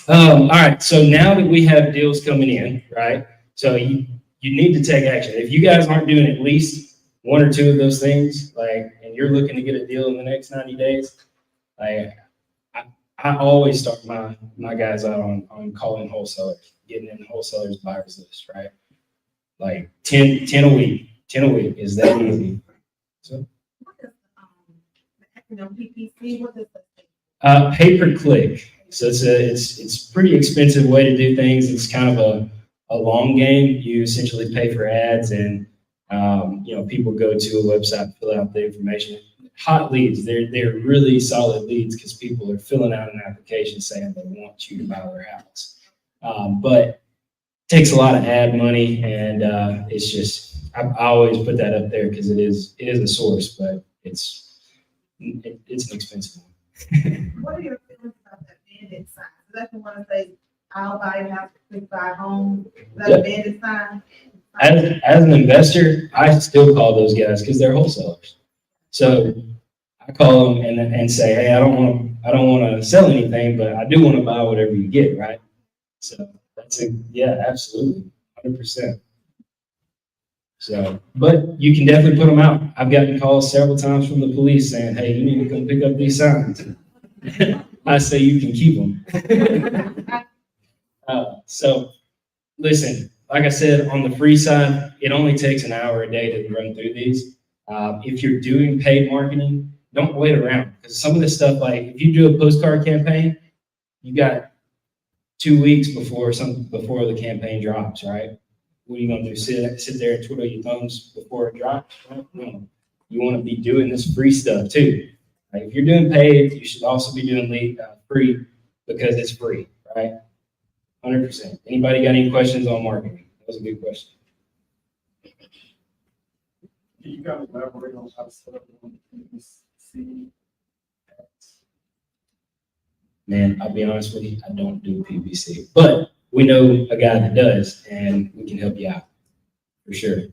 all right. So now that we have deals coming in, right? So you need to take action. If you guys aren't doing at least one or two of those things, and you're looking to get a deal in the next 90 days, I always start my guys out on calling wholesalers, getting in the wholesalers buyers list, right? Like 10 a week. 10 a week is that easy. So What is the acronym PPC? What is that? pay per click. So it's pretty expensive way to do things. It's kind of a long game. You essentially pay for ads, and people go to a website, fill out the information. Hot leads, they're really solid leads because people are filling out an application saying they want you to buy their house. But it takes a lot of ad money, and it's just I always put that up there because it is a source, but it's an expensive one. What are your feelings about that bandit sign? Is that the one that says, I'll buy a house, click buy a home? Is that a bandit sign? As an investor, I still call those guys because they're wholesalers. So I call them and say, hey, I don't want to sell anything, but I do want to buy whatever you get, right? So absolutely, 100%. So, but you can definitely put them out. I've gotten calls several times from the police saying, hey, you need to come pick up these signs. I say you can keep them. So listen, like I said, on the free side, it only takes an hour a day to run through these. If you're doing paid marketing, don't wait around, because some of this stuff, like if you do a postcard campaign, you got 2 weeks before the campaign drops, right? What are you gonna do? Sit there and twiddle your thumbs before it drops? No. You want to be doing this free stuff too. Like if you're doing paid, you should also be doing free because it's free, right? 100%. Anybody got any questions on marketing? That was a good question. You got to elaborate on how to set up one Man, I'll be honest with you, I don't do PPC, but we know a guy that does, and we can help you out for sure.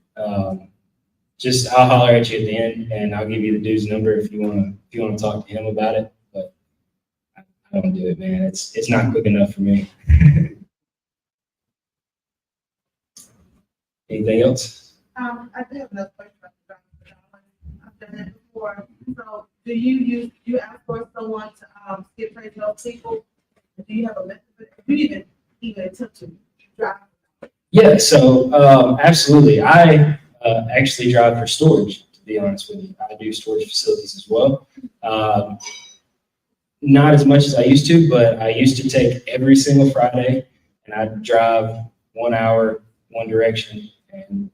Just I'll holler at you at the end, and I'll give you the dude's number if you wanna talk to him about it. But I don't do it, man. It's not quick enough for me. Anything else? I do have another question. I've done it before. So do you ask for someone to skip trace those people? Do you have a method? Do you even attempt to drive? Yeah, so absolutely. I actually drive for storage, to be honest with you. I do storage facilities as well. Not as much as I used to, but I used to take every single Friday and I'd drive 1 hour, one direction and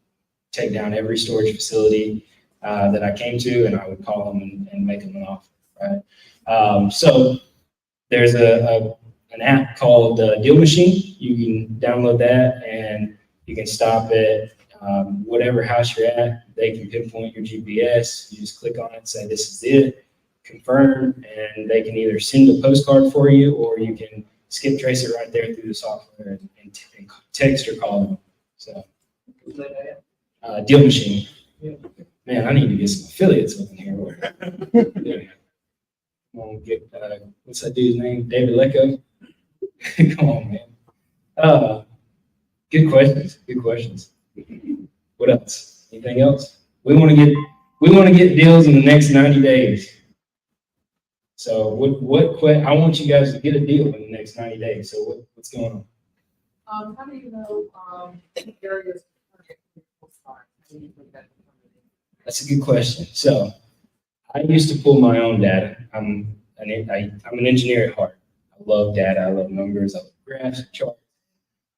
take down every storage facility that I came to, and I would call them and make them an offer, right? So there's an app called Deal Machine. You can download that and you can stop at whatever house you're at. They can pinpoint your GPS. You just click on it, say this is it, confirm, and they can either send a postcard for you or you can skip trace it right there through the software and text or call them. So Deal Machine. Man, I need to get some affiliates up in here. Yeah. Come on, get what's that dude's name? David Lecco. Come on, man. Good questions. Good questions. What else? Anything else? We want to get deals in the next 90 days. So I want you guys to get a deal in the next 90 days. So what's going on? How do you know areas? That's a good question. So I used to pull my own data. I'm an engineer at heart. I love data. I love numbers. I love graphs and charts.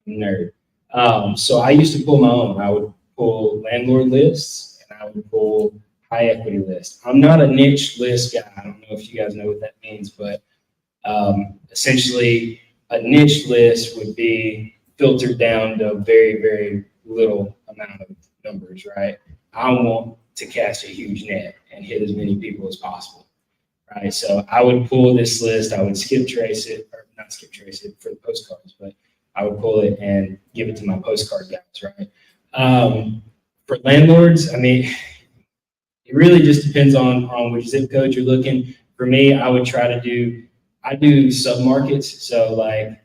I'm a nerd. So I used to pull my own. I would pull landlord lists and I would pull high equity lists. I'm not a niche list guy. I don't know if you guys know what that means, but essentially a niche list would be filtered down to a very, very little amount of numbers, right? I want to cast a huge net and hit as many people as possible, right? So I would pull this list, I would skip trace it, or not skip trace it for the postcards, but I would pull it and give it to my postcard guys, right? For landlords, I mean, it really just depends on which zip code you're looking. For me, I would try to I do submarkets. So like,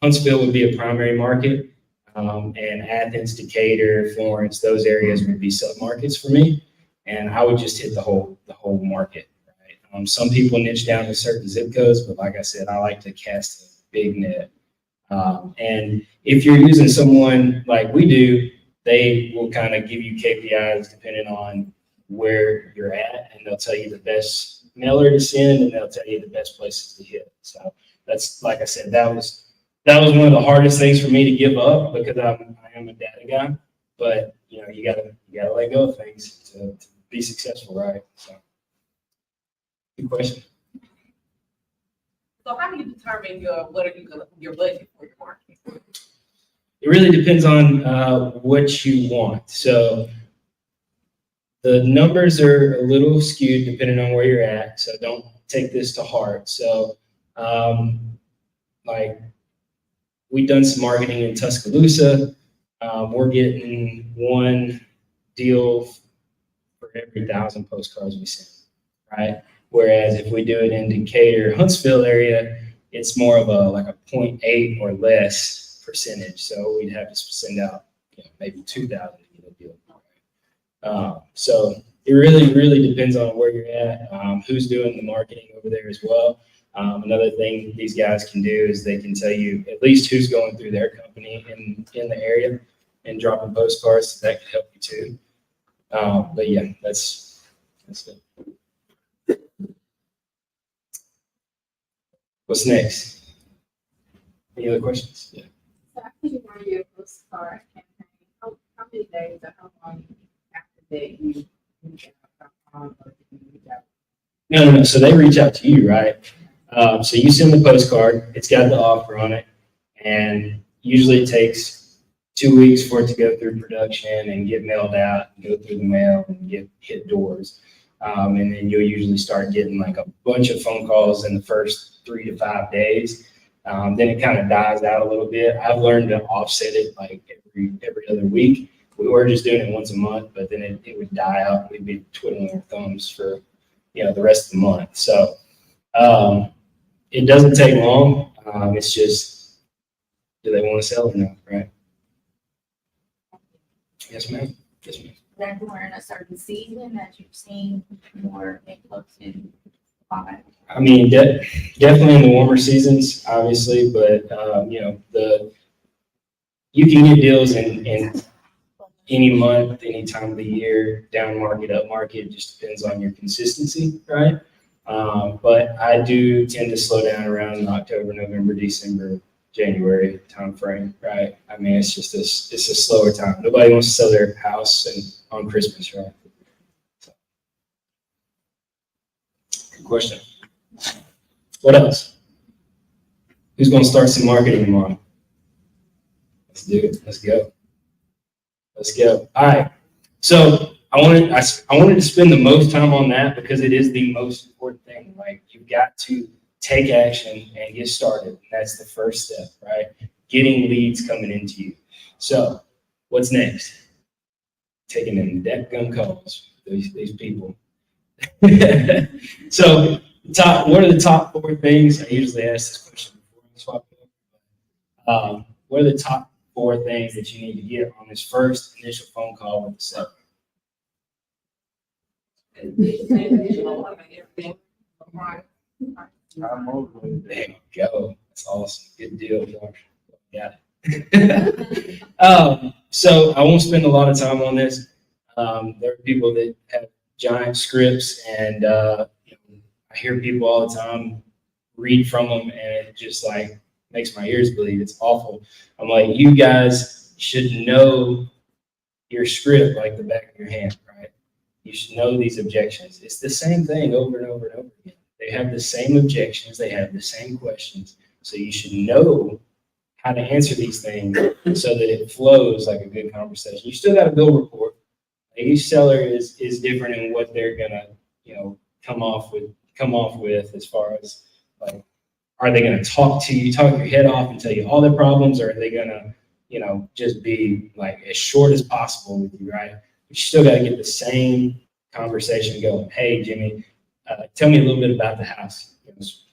Huntsville would be a primary market. And Athens, Decatur, Florence, those areas would be submarkets for me. And I would just hit the whole market, right? Some people niche down to certain zip codes, but like I said, I like to cast a big net. And if you're using someone like we do, they will kind of give you KPIs depending on where you're at, and they'll tell you the best mailer to send, and they'll tell you the best places to hit. So that's, like I said, that was one of the hardest things for me to give up because I am a data guy. But you gotta let go of things to be successful, right? So, good question. So how do you determine your budget for your market? It really depends on what you want. So the numbers are a little skewed depending on where you're at. So don't take this to heart. So like we've done some marketing in Tuscaloosa. We're getting one deal for every 1,000 postcards we send, right? Whereas if we do it in Decatur, Huntsville area, it's more of a 0.8 or less percentage. So we'd have to send out maybe 2,000 to get a deal. So it really depends on where you're at, who's doing the marketing over there as well. Another thing these guys can do is they can tell you at least who's going through their company in the area and dropping postcards. So that could help you too. But yeah, that's it. What's next? Any other questions? Yeah. So after you run your postcard campaign, how many days or how long after that you reach out? No. So they reach out to you, right? So you send the postcard. It's got the offer on it, and usually it takes 2 weeks for it to go through production and get mailed out, and go through the mail and hit doors. And then you'll usually start getting like a bunch of phone calls in the first 3 to 5 days. Then it kind of dies out a little bit. I've learned to offset it like every other week. We were just doing it once a month, but then it would die out. We'd be twiddling our thumbs for, the rest of the month. So it doesn't take long. It's just, do they want to sell or not, right? Yes, ma'am. Yes, ma'am. That during a certain season that you've seen more influx in buying? I mean, definitely in the warmer seasons, obviously, but you can get deals in any month, any time of the year, down market, up market, just depends on your consistency, right? But I do tend to slow down around October, November, December, January timeframe, right? I mean, it's just it's a slower time. Nobody wants to sell their house on Christmas, right? So. Good question. What else? Who's going to start some marketing tomorrow? Let's do it. Let's go. Let's go. All right. So I wanted to spend the most time on that because it is the most important thing. Like, you've got to take action and get started. And that's the first step, right? Getting leads coming into you. So what's next? Taking them deck-gun calls, these people. So what are the top 4 things? I usually ask this question before we swap it. What are the top 4 things that you need to get on this first initial phone call with the seller? There you go. That's awesome. Good deal, Josh. Got it. So I won't spend a lot of time on this. There are people that have giant scripts, and I hear people all the time read from them, and it just like makes my ears bleed. It's awful. I'm like, you guys should know your script like the back of your hand, right? You should know these objections. It's the same thing over and over and over again. They have the same objections. They have the same questions. So you should know how to answer these things so that it flows like a good conversation. You still got to build rapport. Each seller is different in what they're gonna, come off with as far as like, are they gonna talk your head off and tell you all their problems, or are they gonna, just be like as short as possible with you, right? But you still got to get the same conversation going. Hey, Jimmy, tell me a little bit about the house.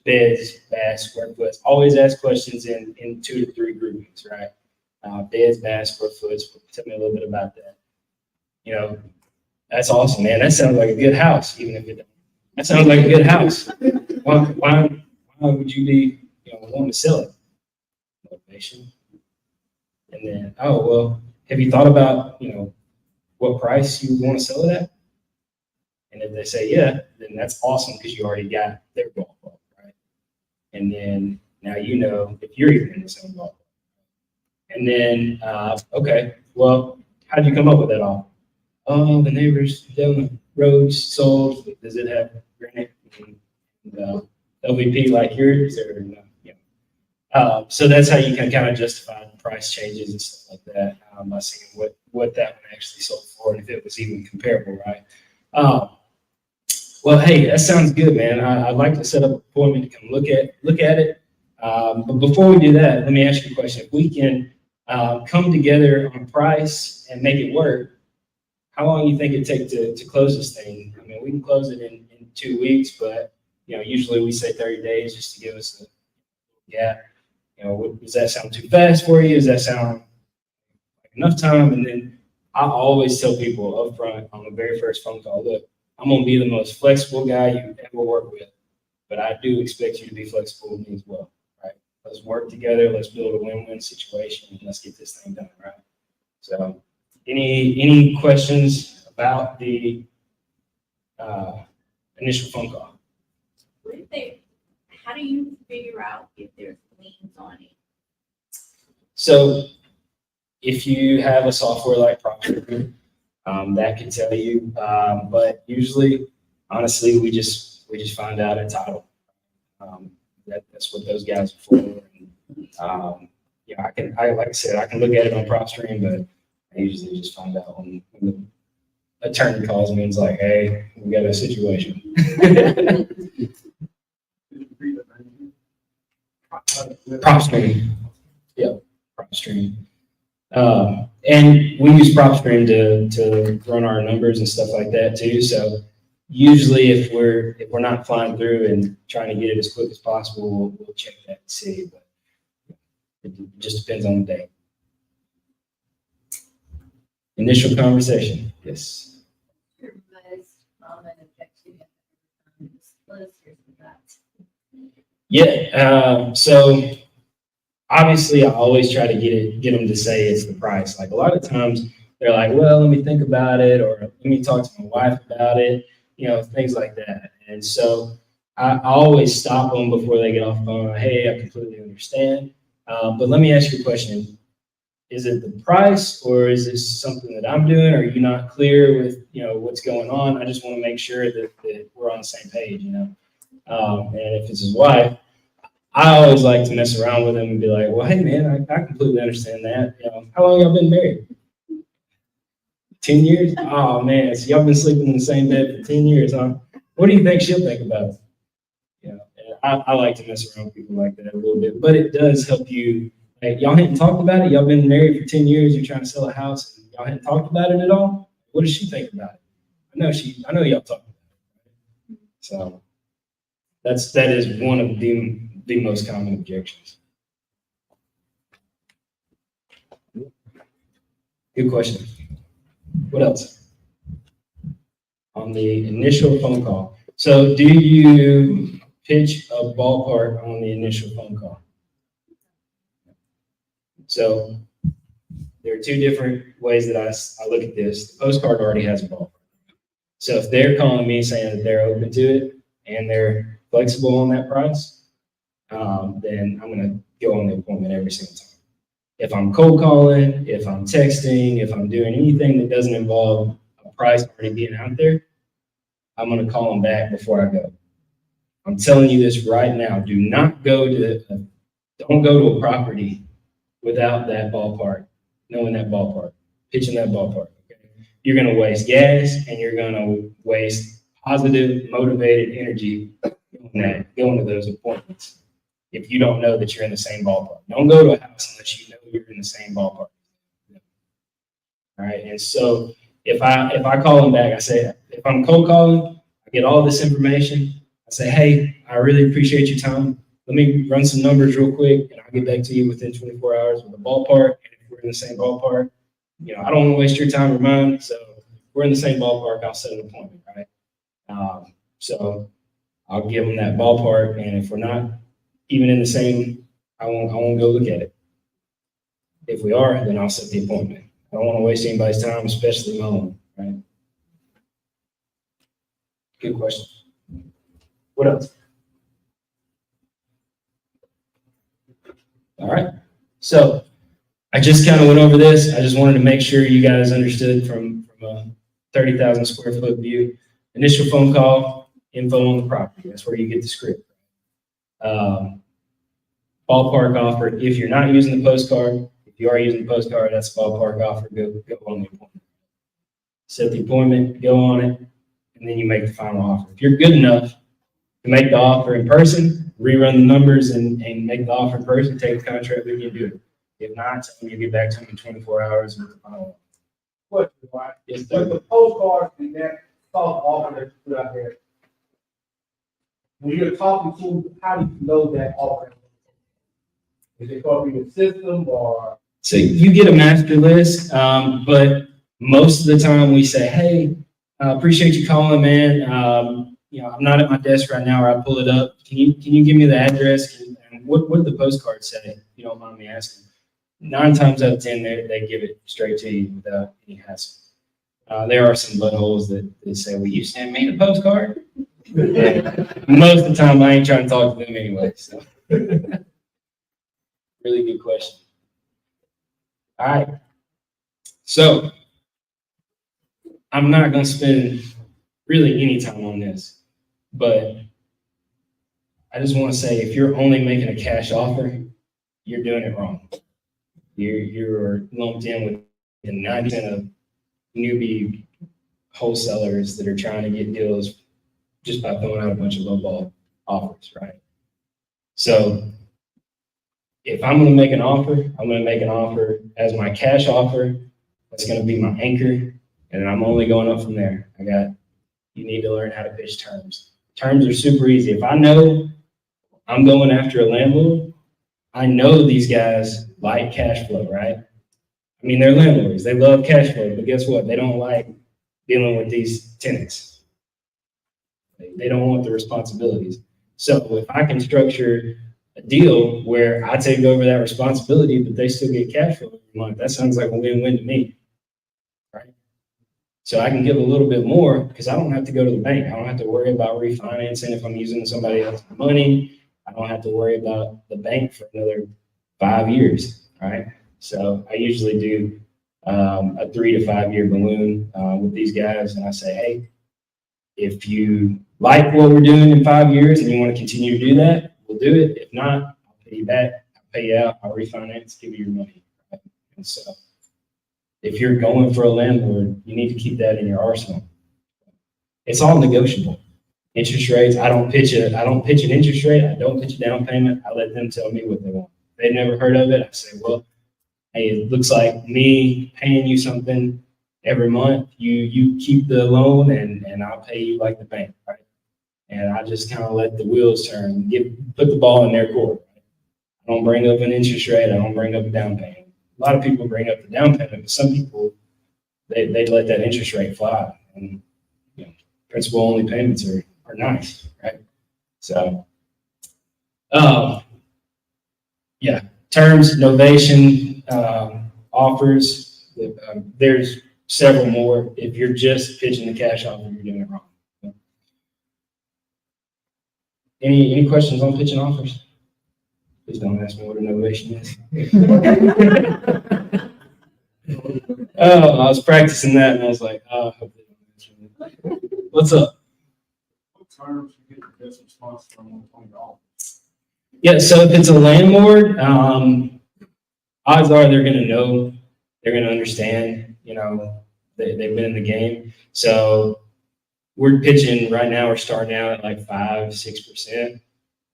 Beds, baths, square foot. Always ask questions in 2 to 3 groupings, right? Beds, baths, square foot. Tell me a little bit about that. That's awesome, man. That sounds like a good house, even if it doesn't. That sounds like a good house. Why would you be, wanting to sell it? Motivation. And then, have you thought about, what price you want to sell it at? And if they say, yeah, then that's awesome because you already got their ballpark, right? And then now if you're even in the same ballpark. And then, okay, well, how did you come up with that all? Oh, the neighbors down the roads sold. Does it have granite and LVP like yours, or no? So that's how you can kind of justify the price changes and stuff like that by seeing what that one actually sold for and if it was even comparable, right? Well, hey, that sounds good, man. I'd like to set up an appointment to come look at it. But before we do that, let me ask you a question. If we can come together on price and make it work, how long do you think it'd take to close this thing? I mean, we can close it in 2 weeks, but usually we say 30 days just to give us a gap. Does that sound too fast for you? Does that sound like enough time? And then I always tell people up front on the very first phone call, look, I'm going to be the most flexible guy you ever work with, but I do expect you to be flexible with me as well, right? Let's work together. Let's build a win-win situation, and let's get this thing done, right? So any questions about the initial phone call? How do you figure out if there's liens on it? So if you have a software like Procter, that can tell you, but usually, honestly, we just find out at title. That's what those guys are for. And, like I said, I can look at it on PropStream, but I usually just find out on the attorney calls me and is like, hey, we got a situation. Prop stream. Yep, prop stream. And we use prop stream to run our numbers and stuff like that too. So usually if we're not flying through and trying to get it as quick as possible, we'll check that and see. But it just depends on the day. Initial conversation. Yes. Your most common objection was that. Yeah. So obviously I always try to get them to say it's the price. Like a lot of times they're like, well, let me think about it, or let me talk to my wife about it, things like that. And so I always stop them before they get off the phone. Hey, I completely understand. But let me ask you a question. Is it the price, or is this something that I'm doing? Are you not clear with, what's going on? I just want to make sure that we're on the same page, And if it's his wife, I always like to mess around with him and be like, well, hey man, I completely understand that. How long y'all been married? 10 years? Oh man, so y'all been sleeping in the same bed for 10 years, huh? What do you think she'll think about it? And I like to mess around with people like that a little bit, but it does help you. Like, y'all hadn't talked about it. Y'all been married for 10 years. You're trying to sell a house. And y'all hadn't talked about it at all. What does she think about it? I know y'all talked about it. So that is one of the most common objections. Good question. What else? On the initial phone call. So do you pitch a ballpark on the initial phone call? So there are two different ways that I look at this. The postcard already has a ballpark. So if they're calling me saying that they're open to it and they're flexible on that price, then I'm going to go on the appointment every single time. If I'm cold calling, if I'm texting, if I'm doing anything that doesn't involve a price already being out there, I'm going to call them back before I go. I'm telling you this right now. Don't go to a property without that ballpark, knowing that ballpark, pitching that ballpark. Okay? You're going to waste gas and you're going to waste positive, motivated energy going to those appointments if you don't know that you're in the same ballpark. Don't go to a house unless you know you're in the same ballpark. All right. And so if I call them back, I say, if I'm cold calling, I get all this information. I say, hey, I really appreciate your time. Let me run some numbers real quick, and I'll get back to you within 24 hours with a ballpark. And if we're in the same ballpark, I don't want to waste your time or mine. So if we're in the same ballpark, I'll set an appointment, right? So I'll give them that ballpark, and if we're not even in the same, I won't go look at it. If we are, then I'll set the appointment. I don't want to waste anybody's time, especially my own, right? Good question. What else? All right. So I just kind of went over this. I just wanted to make sure you guys understood from a 30,000 square foot view. Initial phone call, info on the property. That's where you get the script. Ballpark offer. If you're not using the postcard, if you are using the postcard, that's ballpark offer. Go on the appointment. Set the appointment, go on it, and then you make the final offer. If you're good enough to make the offer in person, rerun the numbers and make the offer in person, take the contract with you, do it. If not, you get back to them in 24 hours with the final offer. Question, right? Yes, But sir. the postcard and that soft offer that you put out there, when you're talking to, how do you know that offer? Is it called your system or? So you get a master list, but most of the time we say, hey, appreciate you calling, man. I'm not at my desk right now, or I pull it up. Can you give me the address? And what did the postcard say, if you don't mind me asking? 9 times out of 10, they give it straight to you without any hassle. There are some buttholes that say, will you send me the postcard? Most of the time, I ain't trying to talk to them anyway. So, really good question. All right. So, I'm not going to spend really any time on this, but I just want to say, if you're only making a cash offer, you're doing it wrong. You're lumped in with the 90% of newbie wholesalers that are trying to get deals just by throwing out a bunch of lowball offers, right? So if I'm going to make an offer, I'm going to make an offer as my cash offer. That's going to be my anchor, and I'm only going up from there. You need to learn how to pitch terms. Terms are super easy. If I know I'm going after a landlord, I know these guys like cash flow, right? I mean, they're landlords. They love cash flow, but guess what? They don't like dealing with these tenants. They don't want the responsibilities. So if I can structure a deal where I take over that responsibility, but they still get cash flow every month, that sounds like a win-win to me, right? So I can give a little bit more because I don't have to go to the bank. I don't have to worry about refinancing if I'm using somebody else's money. I don't have to worry about the bank for another 5 years, right? So I usually do a 3 to 5 year balloon with these guys, and I say, hey, if you like what we're doing in 5 years and you want to continue to do that, we'll do it. If not, I'll pay you back, I'll pay you out, I'll refinance, give you your money. Right? And so if you're going for a landlord, you need to keep that in your arsenal. It's all negotiable. Interest rates, I don't pitch an interest rate, I don't pitch a down payment, I let them tell me what they want. If they've never heard of it, I say, well, hey, it looks like me paying you something every month, you keep the loan and I'll pay you like the bank, right? And I just kind of let the wheels turn, put the ball in their court. Right? I don't bring up an interest rate, I don't bring up a down payment. A lot of people bring up the down payment, but some people, they let that interest rate fly. And principal only payments are nice, right? So, yeah, terms, novation, offers, there's several more. If you're just pitching the cash offer, you're doing it wrong. Any questions on pitching offers? Please don't ask me what a novation is. Oh, I was practicing that and I was like, oh, I hope they don't answer me. What's up? What terms you get the best response from on your offer? Yeah, so if it's a landlord, odds are they're gonna know, they're gonna understand, they've been in the game. So we're pitching right now, we're starting out at like 5-6%.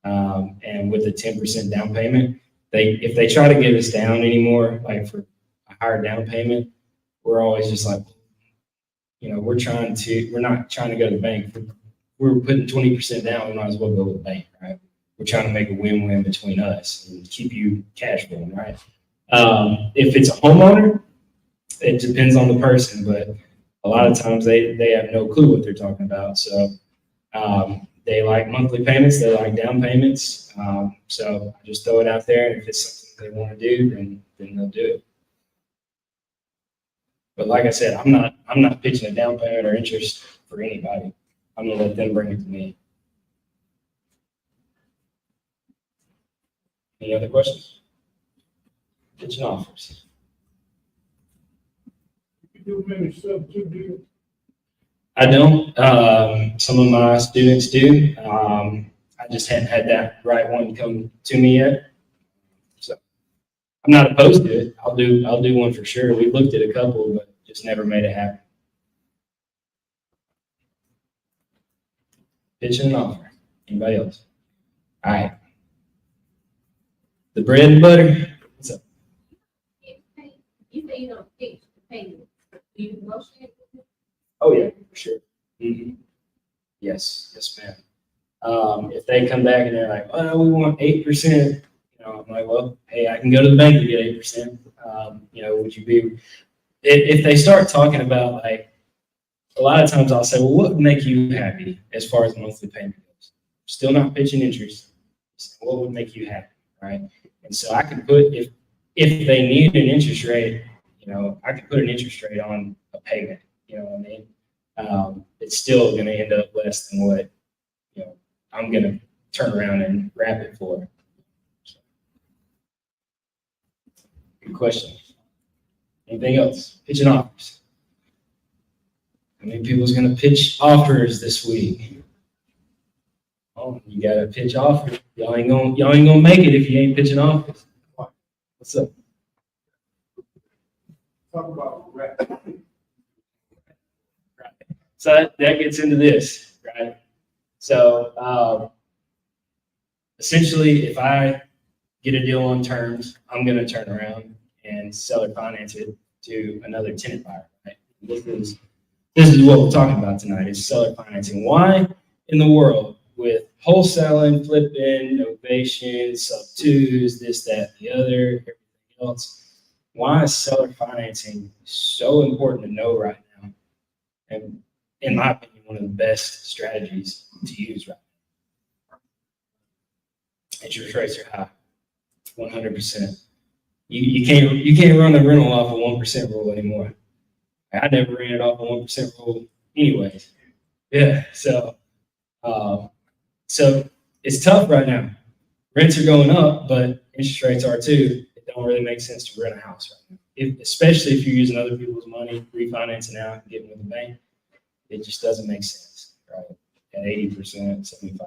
And with a 10% down payment, if they try to get us down anymore, like for a higher down payment, we're always just like, we're not trying to go to the bank. We're putting 20% down, we might as well go with the bank, right? We're trying to make a win-win between us and keep you cash flowing, right? If it's a homeowner, it depends on the person, but a lot of times they have no clue what they're talking about. So they like monthly payments, they like down payments. So I just throw it out there, and if it's something they want to do, then they'll do it. But like I said, I'm not pitching a down payment or interest for anybody. I'm gonna let them bring it to me. Any other questions? Pitching offers. You do many substitute deals? I don't. Some of my students do. I just hadn't had that right one come to me yet. So I'm not opposed to it. I'll do one for sure. We looked at a couple, but just never made it happen. Pitching an offer. Anybody else? All right. The bread and butter. What's up? You say you don't fix the payment. Do you negotiate with it? Oh yeah, for sure. Mm-hmm. Yes, ma'am. If they come back and they're like, "Oh, we want 8%," I'm like, "Well, hey, I can go to the bank and get 8%." Would you be? If they start talking about like, a lot of times I'll say, "Well, what would make you happy as far as monthly payment goes?" Still not pitching interest. What would make you happy, right? And so I can put if they need an interest rate, I can put an interest rate on a payment. You know what I mean? It's still going to end up less than what I'm going to turn around and wrap it for. So, good question. Anything else? Pitching offers. How many people's going to pitch offers this week? Oh, you got to pitch offers. Y'all ain't gonna make it if you ain't pitching offers. What's up? Talk about rap. So that gets into this, right? So essentially, if I get a deal on terms, I'm going to turn around and seller finance it to another tenant buyer, right? This is what we're talking about tonight, is seller financing. Why in the world, with wholesaling, flipping, novation, sub-twos, this, that, the other, everything else, why is seller financing so important to know right now? And in my opinion, one of the best strategies to use right now. Interest rates are high, 100%. You can't run the rental off a 1% rule anymore. I never ran it off a 1% rule anyways. Yeah, so it's tough right now. Rents are going up, but interest rates are too. It don't really make sense to rent a house right now. Especially if you're using other people's money, refinancing out and getting with the bank, it just doesn't make sense, right? At 80%, 75%,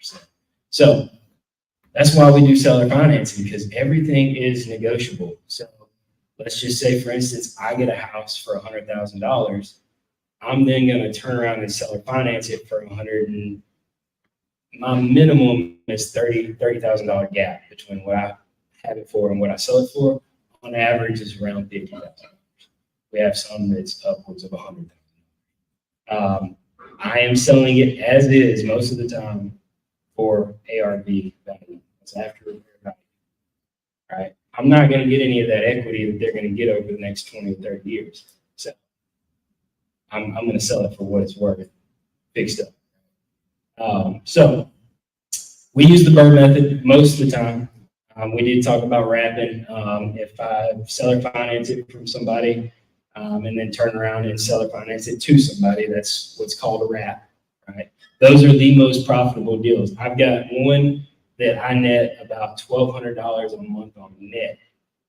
80%. So that's why we do seller financing, because everything is negotiable. So let's just say, for instance, I get a house for $100,000. I'm then going to turn around and seller finance it for my minimum is $30,000 gap between what I have it for and what I sell it for. On average, is around $50,000. We have some that's upwards of $100,000. I am selling it as is most of the time for ARV value. It's after repair value. All right. I'm not going to get any of that equity that they're going to get over the next 20 or 30 years. So I'm going to sell it for what it's worth, fixed up. So we use the BRRRR method most of the time. We did talk about wrapping. If I seller finance it from somebody and then turn around and seller finance it to somebody, that's what's called a wrap, right? Those are the most profitable deals. I've got one that I net about $1,200 a month on net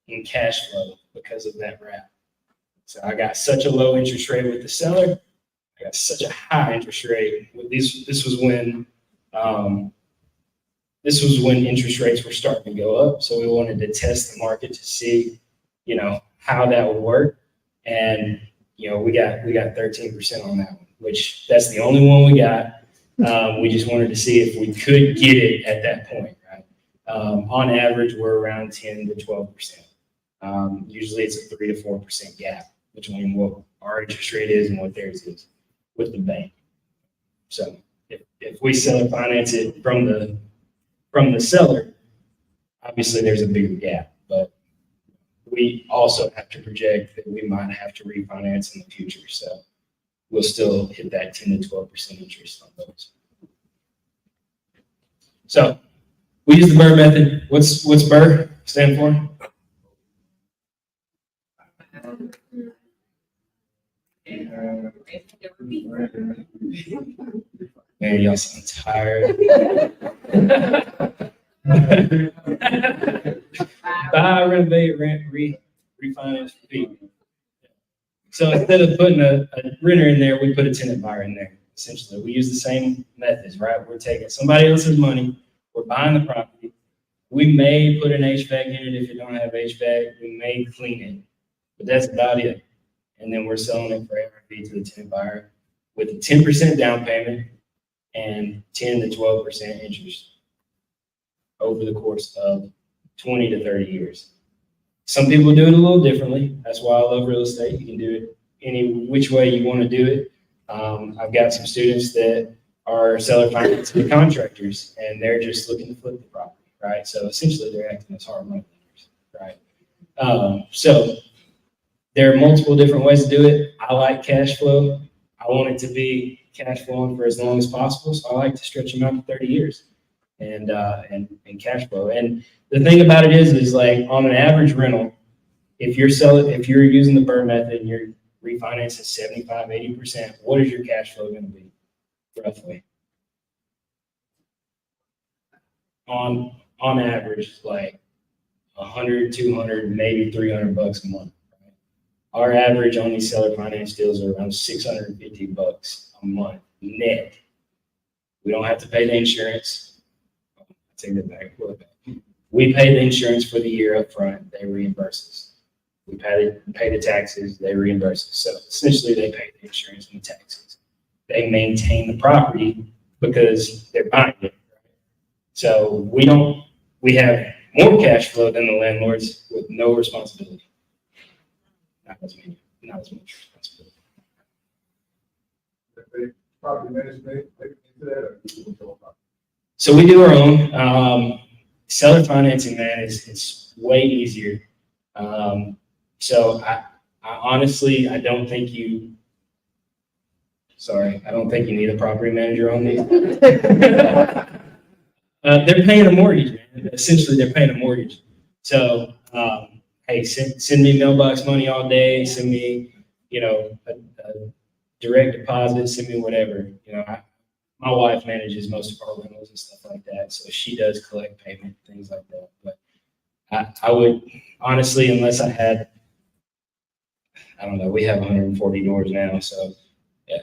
in cash flow because of that wrap. So I got such a low interest rate with the seller. I got such a high interest rate with these. This was when interest rates were starting to go up. So we wanted to test the market to see, how that would work. And, we got 13% on that one, which that's the only one we got. We just wanted to see if we could get it at that point, right? On average, we're around 10 to 12%. Usually it's a 3 to 4% gap between what our interest rate is and what theirs is with the bank. So if we seller finance it from the seller, obviously there's a bigger gap, but we also have to project that we might have to refinance in the future. So we'll still hit that 10 to 12% interest on those. So we use the BRRRR method. What's BRRRR stand for? Man, y'all sound tired. Buy, renovate, rent, refinance, repeat. So instead of putting a renter in there, we put a tenant buyer in there. Essentially, we use the same methods, right? We're taking somebody else's money, we're buying the property. We may put an HVAC in it if you don't have HVAC. We may clean it, but that's about it. And then we're selling it for ARV to the tenant buyer with a 10% down payment and 10 to 12% interest over the course of 20 to 30 years. Some people do it a little differently. That's why I love real estate. You can do it any which way you want to do it. I've got some students that are seller financing contractors, and they're just looking to flip the property, right? So essentially, they're acting as hard money lenders, right? So there are multiple different ways to do it. I like cash flow. I want it to be cash flowing for as long as possible, so I like to stretch them out to 30 years and cash flow. And the thing about it is like on an average rental, if you're using the BRRRR method and you're refinancing 75, 80%, what is your cash flow going to be roughly? On average, like 100, 200, maybe $300 a month. Right? Our average on these seller finance deals are around $650 a month net. We don't have to pay the insurance. Take that back. We pay the insurance for the year up front. They reimburse us. We pay the taxes. They reimburse us. So essentially, they pay the insurance and the taxes. they maintain the property because they're buying it. So we have more cash flow than the landlords with no responsibility. Not as much responsibility. Property management, into that, or you don't know? So we do our own. Seller financing, man, it's way easier. So I honestly, I don't think you need a property manager on these. They're paying a mortgage, man. Essentially, they're paying a mortgage. So, hey, send me mailbox money all day. Send me, a direct deposit. Send me whatever. My wife manages most of our rentals and stuff like that, so she does collect payment, things like that. But I would honestly, unless I had, I don't know, we have 140 doors now, so yeah,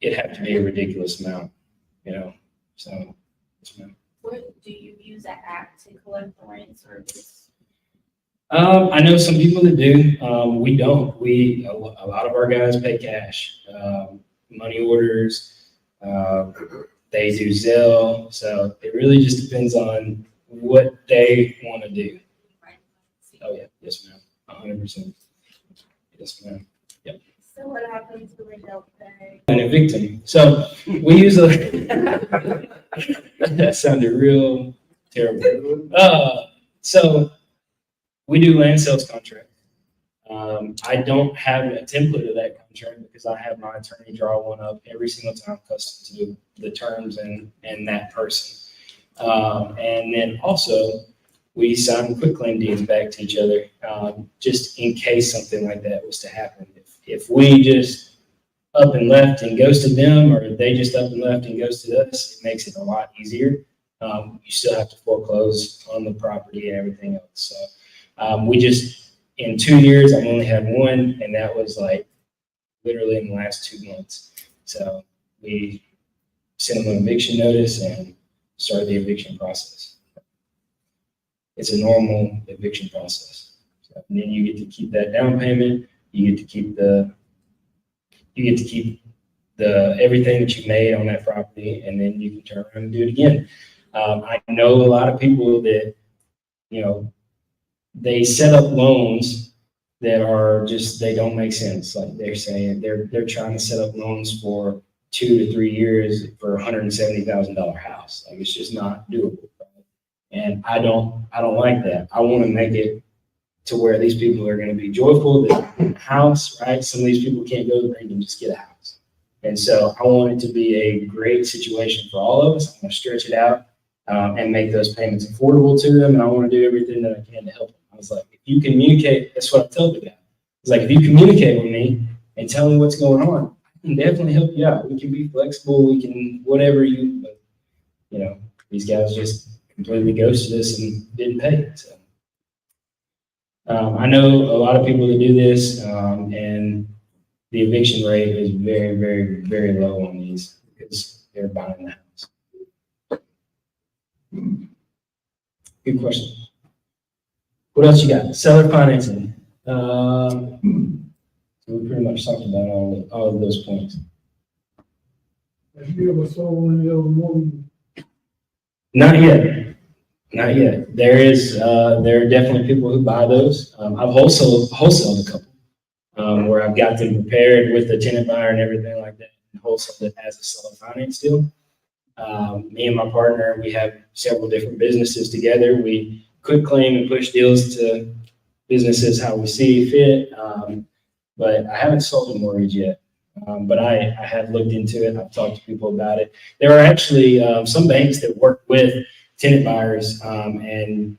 it'd have to be a ridiculous amount, So, yes, ma'am. What do you use that app to collect the rent service? I know some people that do. We don't. A lot of our guys pay cash, money orders. They do Zelle, so it really just depends on what they want to do. Oh yeah, yes, ma'am, 100%. Yes, ma'am. Yep. So what happens when they don't pay? And evict them. So we use that sounded real terrible. So we do land sales contracts. I don't have a template of that contract because I have my attorney draw one up every single time custom to the terms and that person. And then also we sign quitclaim deeds back to each other, just in case something like that was to happen. If we just up and left and ghosted them, or they just up and left and ghosted us, it makes it a lot easier. You still have to foreclose on the property and everything else. So we just, in 2 years, I've only had one, and that was like literally in the last 2 months. So we sent them an eviction notice and started the eviction process. It's a normal eviction process. So, and then you get to keep that down payment. You get to keep everything that you made on that property, and then you can turn around and do it again. I know a lot of people that, they set up loans that are just, they don't make sense. Like they're saying they're trying to set up loans for 2 to 3 years for $170,000 house. Like it's just not doable. Right? And I don't like that. I want to make it to where these people are going to be joyful that a house, right? Some of these people can't go to the bank and just get a house. And so I want it to be a great situation for all of us. I'm going to stretch it out and make those payments affordable to them. And I want to do everything that I can to help them. I was like, if you communicate, that's what I tell the guy. It's like, if you communicate with me and tell me what's going on, I can definitely help you out. We can be flexible. We can, whatever but, these guys just completely ghosted us and didn't pay. So I know a lot of people that do this, and the eviction rate is very, very, very low on these because they're buying the house. Good question. What else you got? Seller financing. So we pretty much talked about all of those points. Have you ever sold any of them? Not yet. Not yet. There are definitely people who buy those. I've wholesaled a couple where I've got them prepared with the tenant buyer and everything like that, and wholesale it as a seller finance deal. Me and my partner, we have several different businesses together. We could claim and push deals to businesses how we see fit, but I haven't sold a mortgage yet. But I have looked into it. I've talked to people about it. There are actually some banks that work with tenant buyers and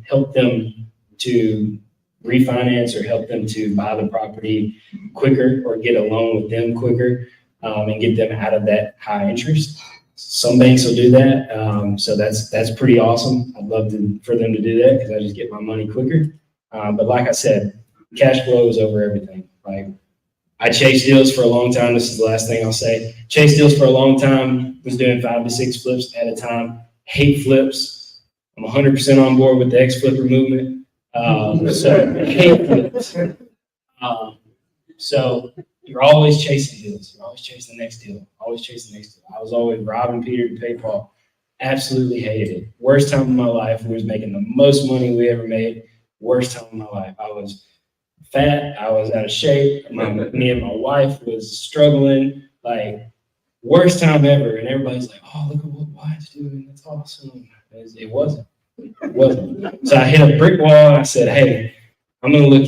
help them to refinance or help them to buy the property quicker or get a loan with them quicker and get them out of that high interest. Some banks will do that. So that's pretty awesome. I'd love for them to do that because I just get my money quicker. But like I said, cash flow is over everything. Like I chased deals for a long time. This is the last thing I'll say. Chased deals for a long time. Was doing 5 to 6 flips at a time. Hate flips. I'm 100% on board with the ex-flipper movement. So hate flips. So you're always chasing deals. You're always chasing the next deal. Always chasing the next deal. I was always robbing Peter to pay Paul. Absolutely hated it. Worst time of my life. We was making the most money we ever made. Worst time of my life. I was fat. I was out of shape. Me and my wife was struggling. Like, worst time ever. And everybody's like, oh, look at what wife's doing. That's awesome. It wasn't. It wasn't. So I hit a brick wall and I said, hey, I'm gonna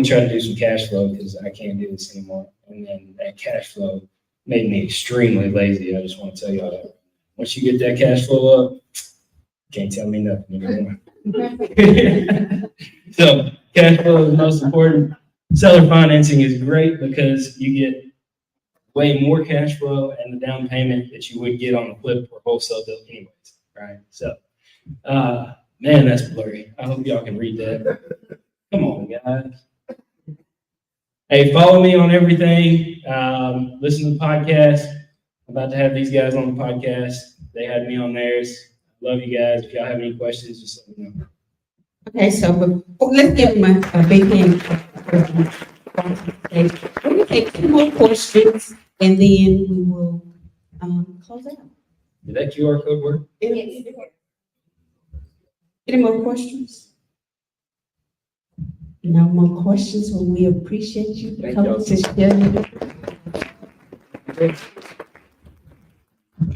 try to do some cash flow because I can't do this anymore. And then that cash flow made me extremely lazy. I just want to tell y'all that. Once you get that cash flow up, can't tell me nothing anymore. So cash flow is the most important. Seller financing is great because you get way more cash flow and the down payment that you would get on a flip or wholesale deal anyways, right? So, man, that's blurry. I hope y'all can read that. Come on, guys. Hey, follow me on everything. Listen to the podcast. I'm about to have these guys on the podcast. They had me on theirs. Love you guys. If y'all have any questions, just let me know. Okay, so let's give them a big hand. We're gonna take 2 more questions and then we will close out. Did that QR code work? Any more questions? No more questions. Well, we appreciate you Thank coming y'all. to share.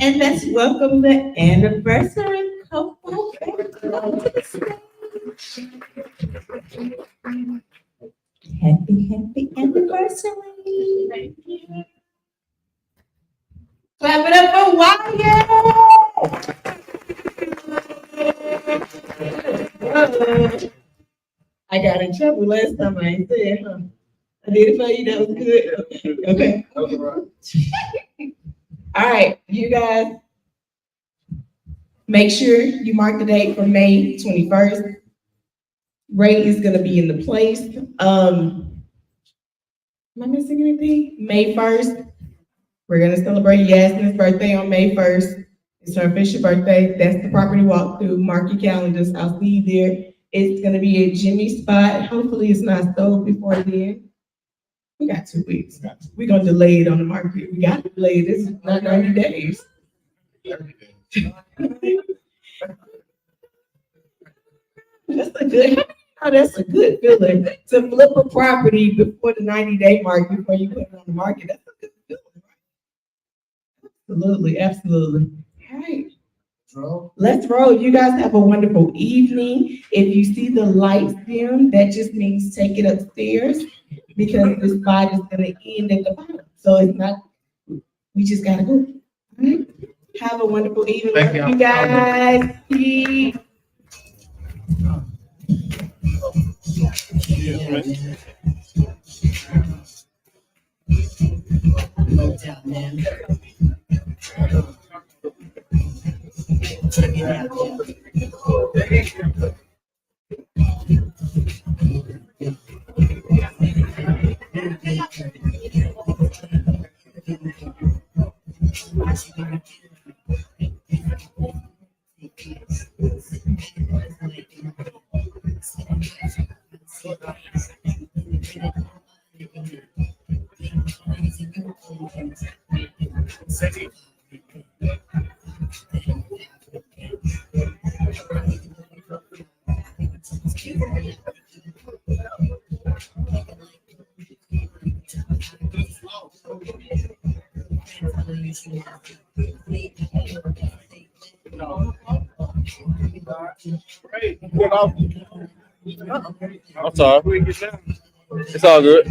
And let's welcome the anniversary couple back to the stage. Happy anniversary. Thank you. Clap it up for Wyatt. I got in trouble last time I ain't said, huh? I did it for you, that was good. Okay. All right, you guys, make sure you mark the date for May 21st. Ray is gonna be in the place. Am I missing anything? May 1st, we're gonna celebrate Yasmin's birthday on May 1st. It's her official birthday. That's the property walkthrough. Mark your calendars. I'll see you there. It's gonna be at Jimmy's spot. Hopefully it's not sold before then. We got 2 weeks. We're gonna delay it on the market. We got to delay it. This is not 90 days. That's a good feeling to flip a property before the 90-day mark before you put it on the market. That's a good feeling, right? Absolutely. All right. Let's roll. You guys have a wonderful evening. If you see the lights dim, that just means take it upstairs because the spot is going to end at the bottom. So it's not, we just got to go. All right. Have a wonderful evening. Thank you guys. Peace. I'm sorry. It's all good.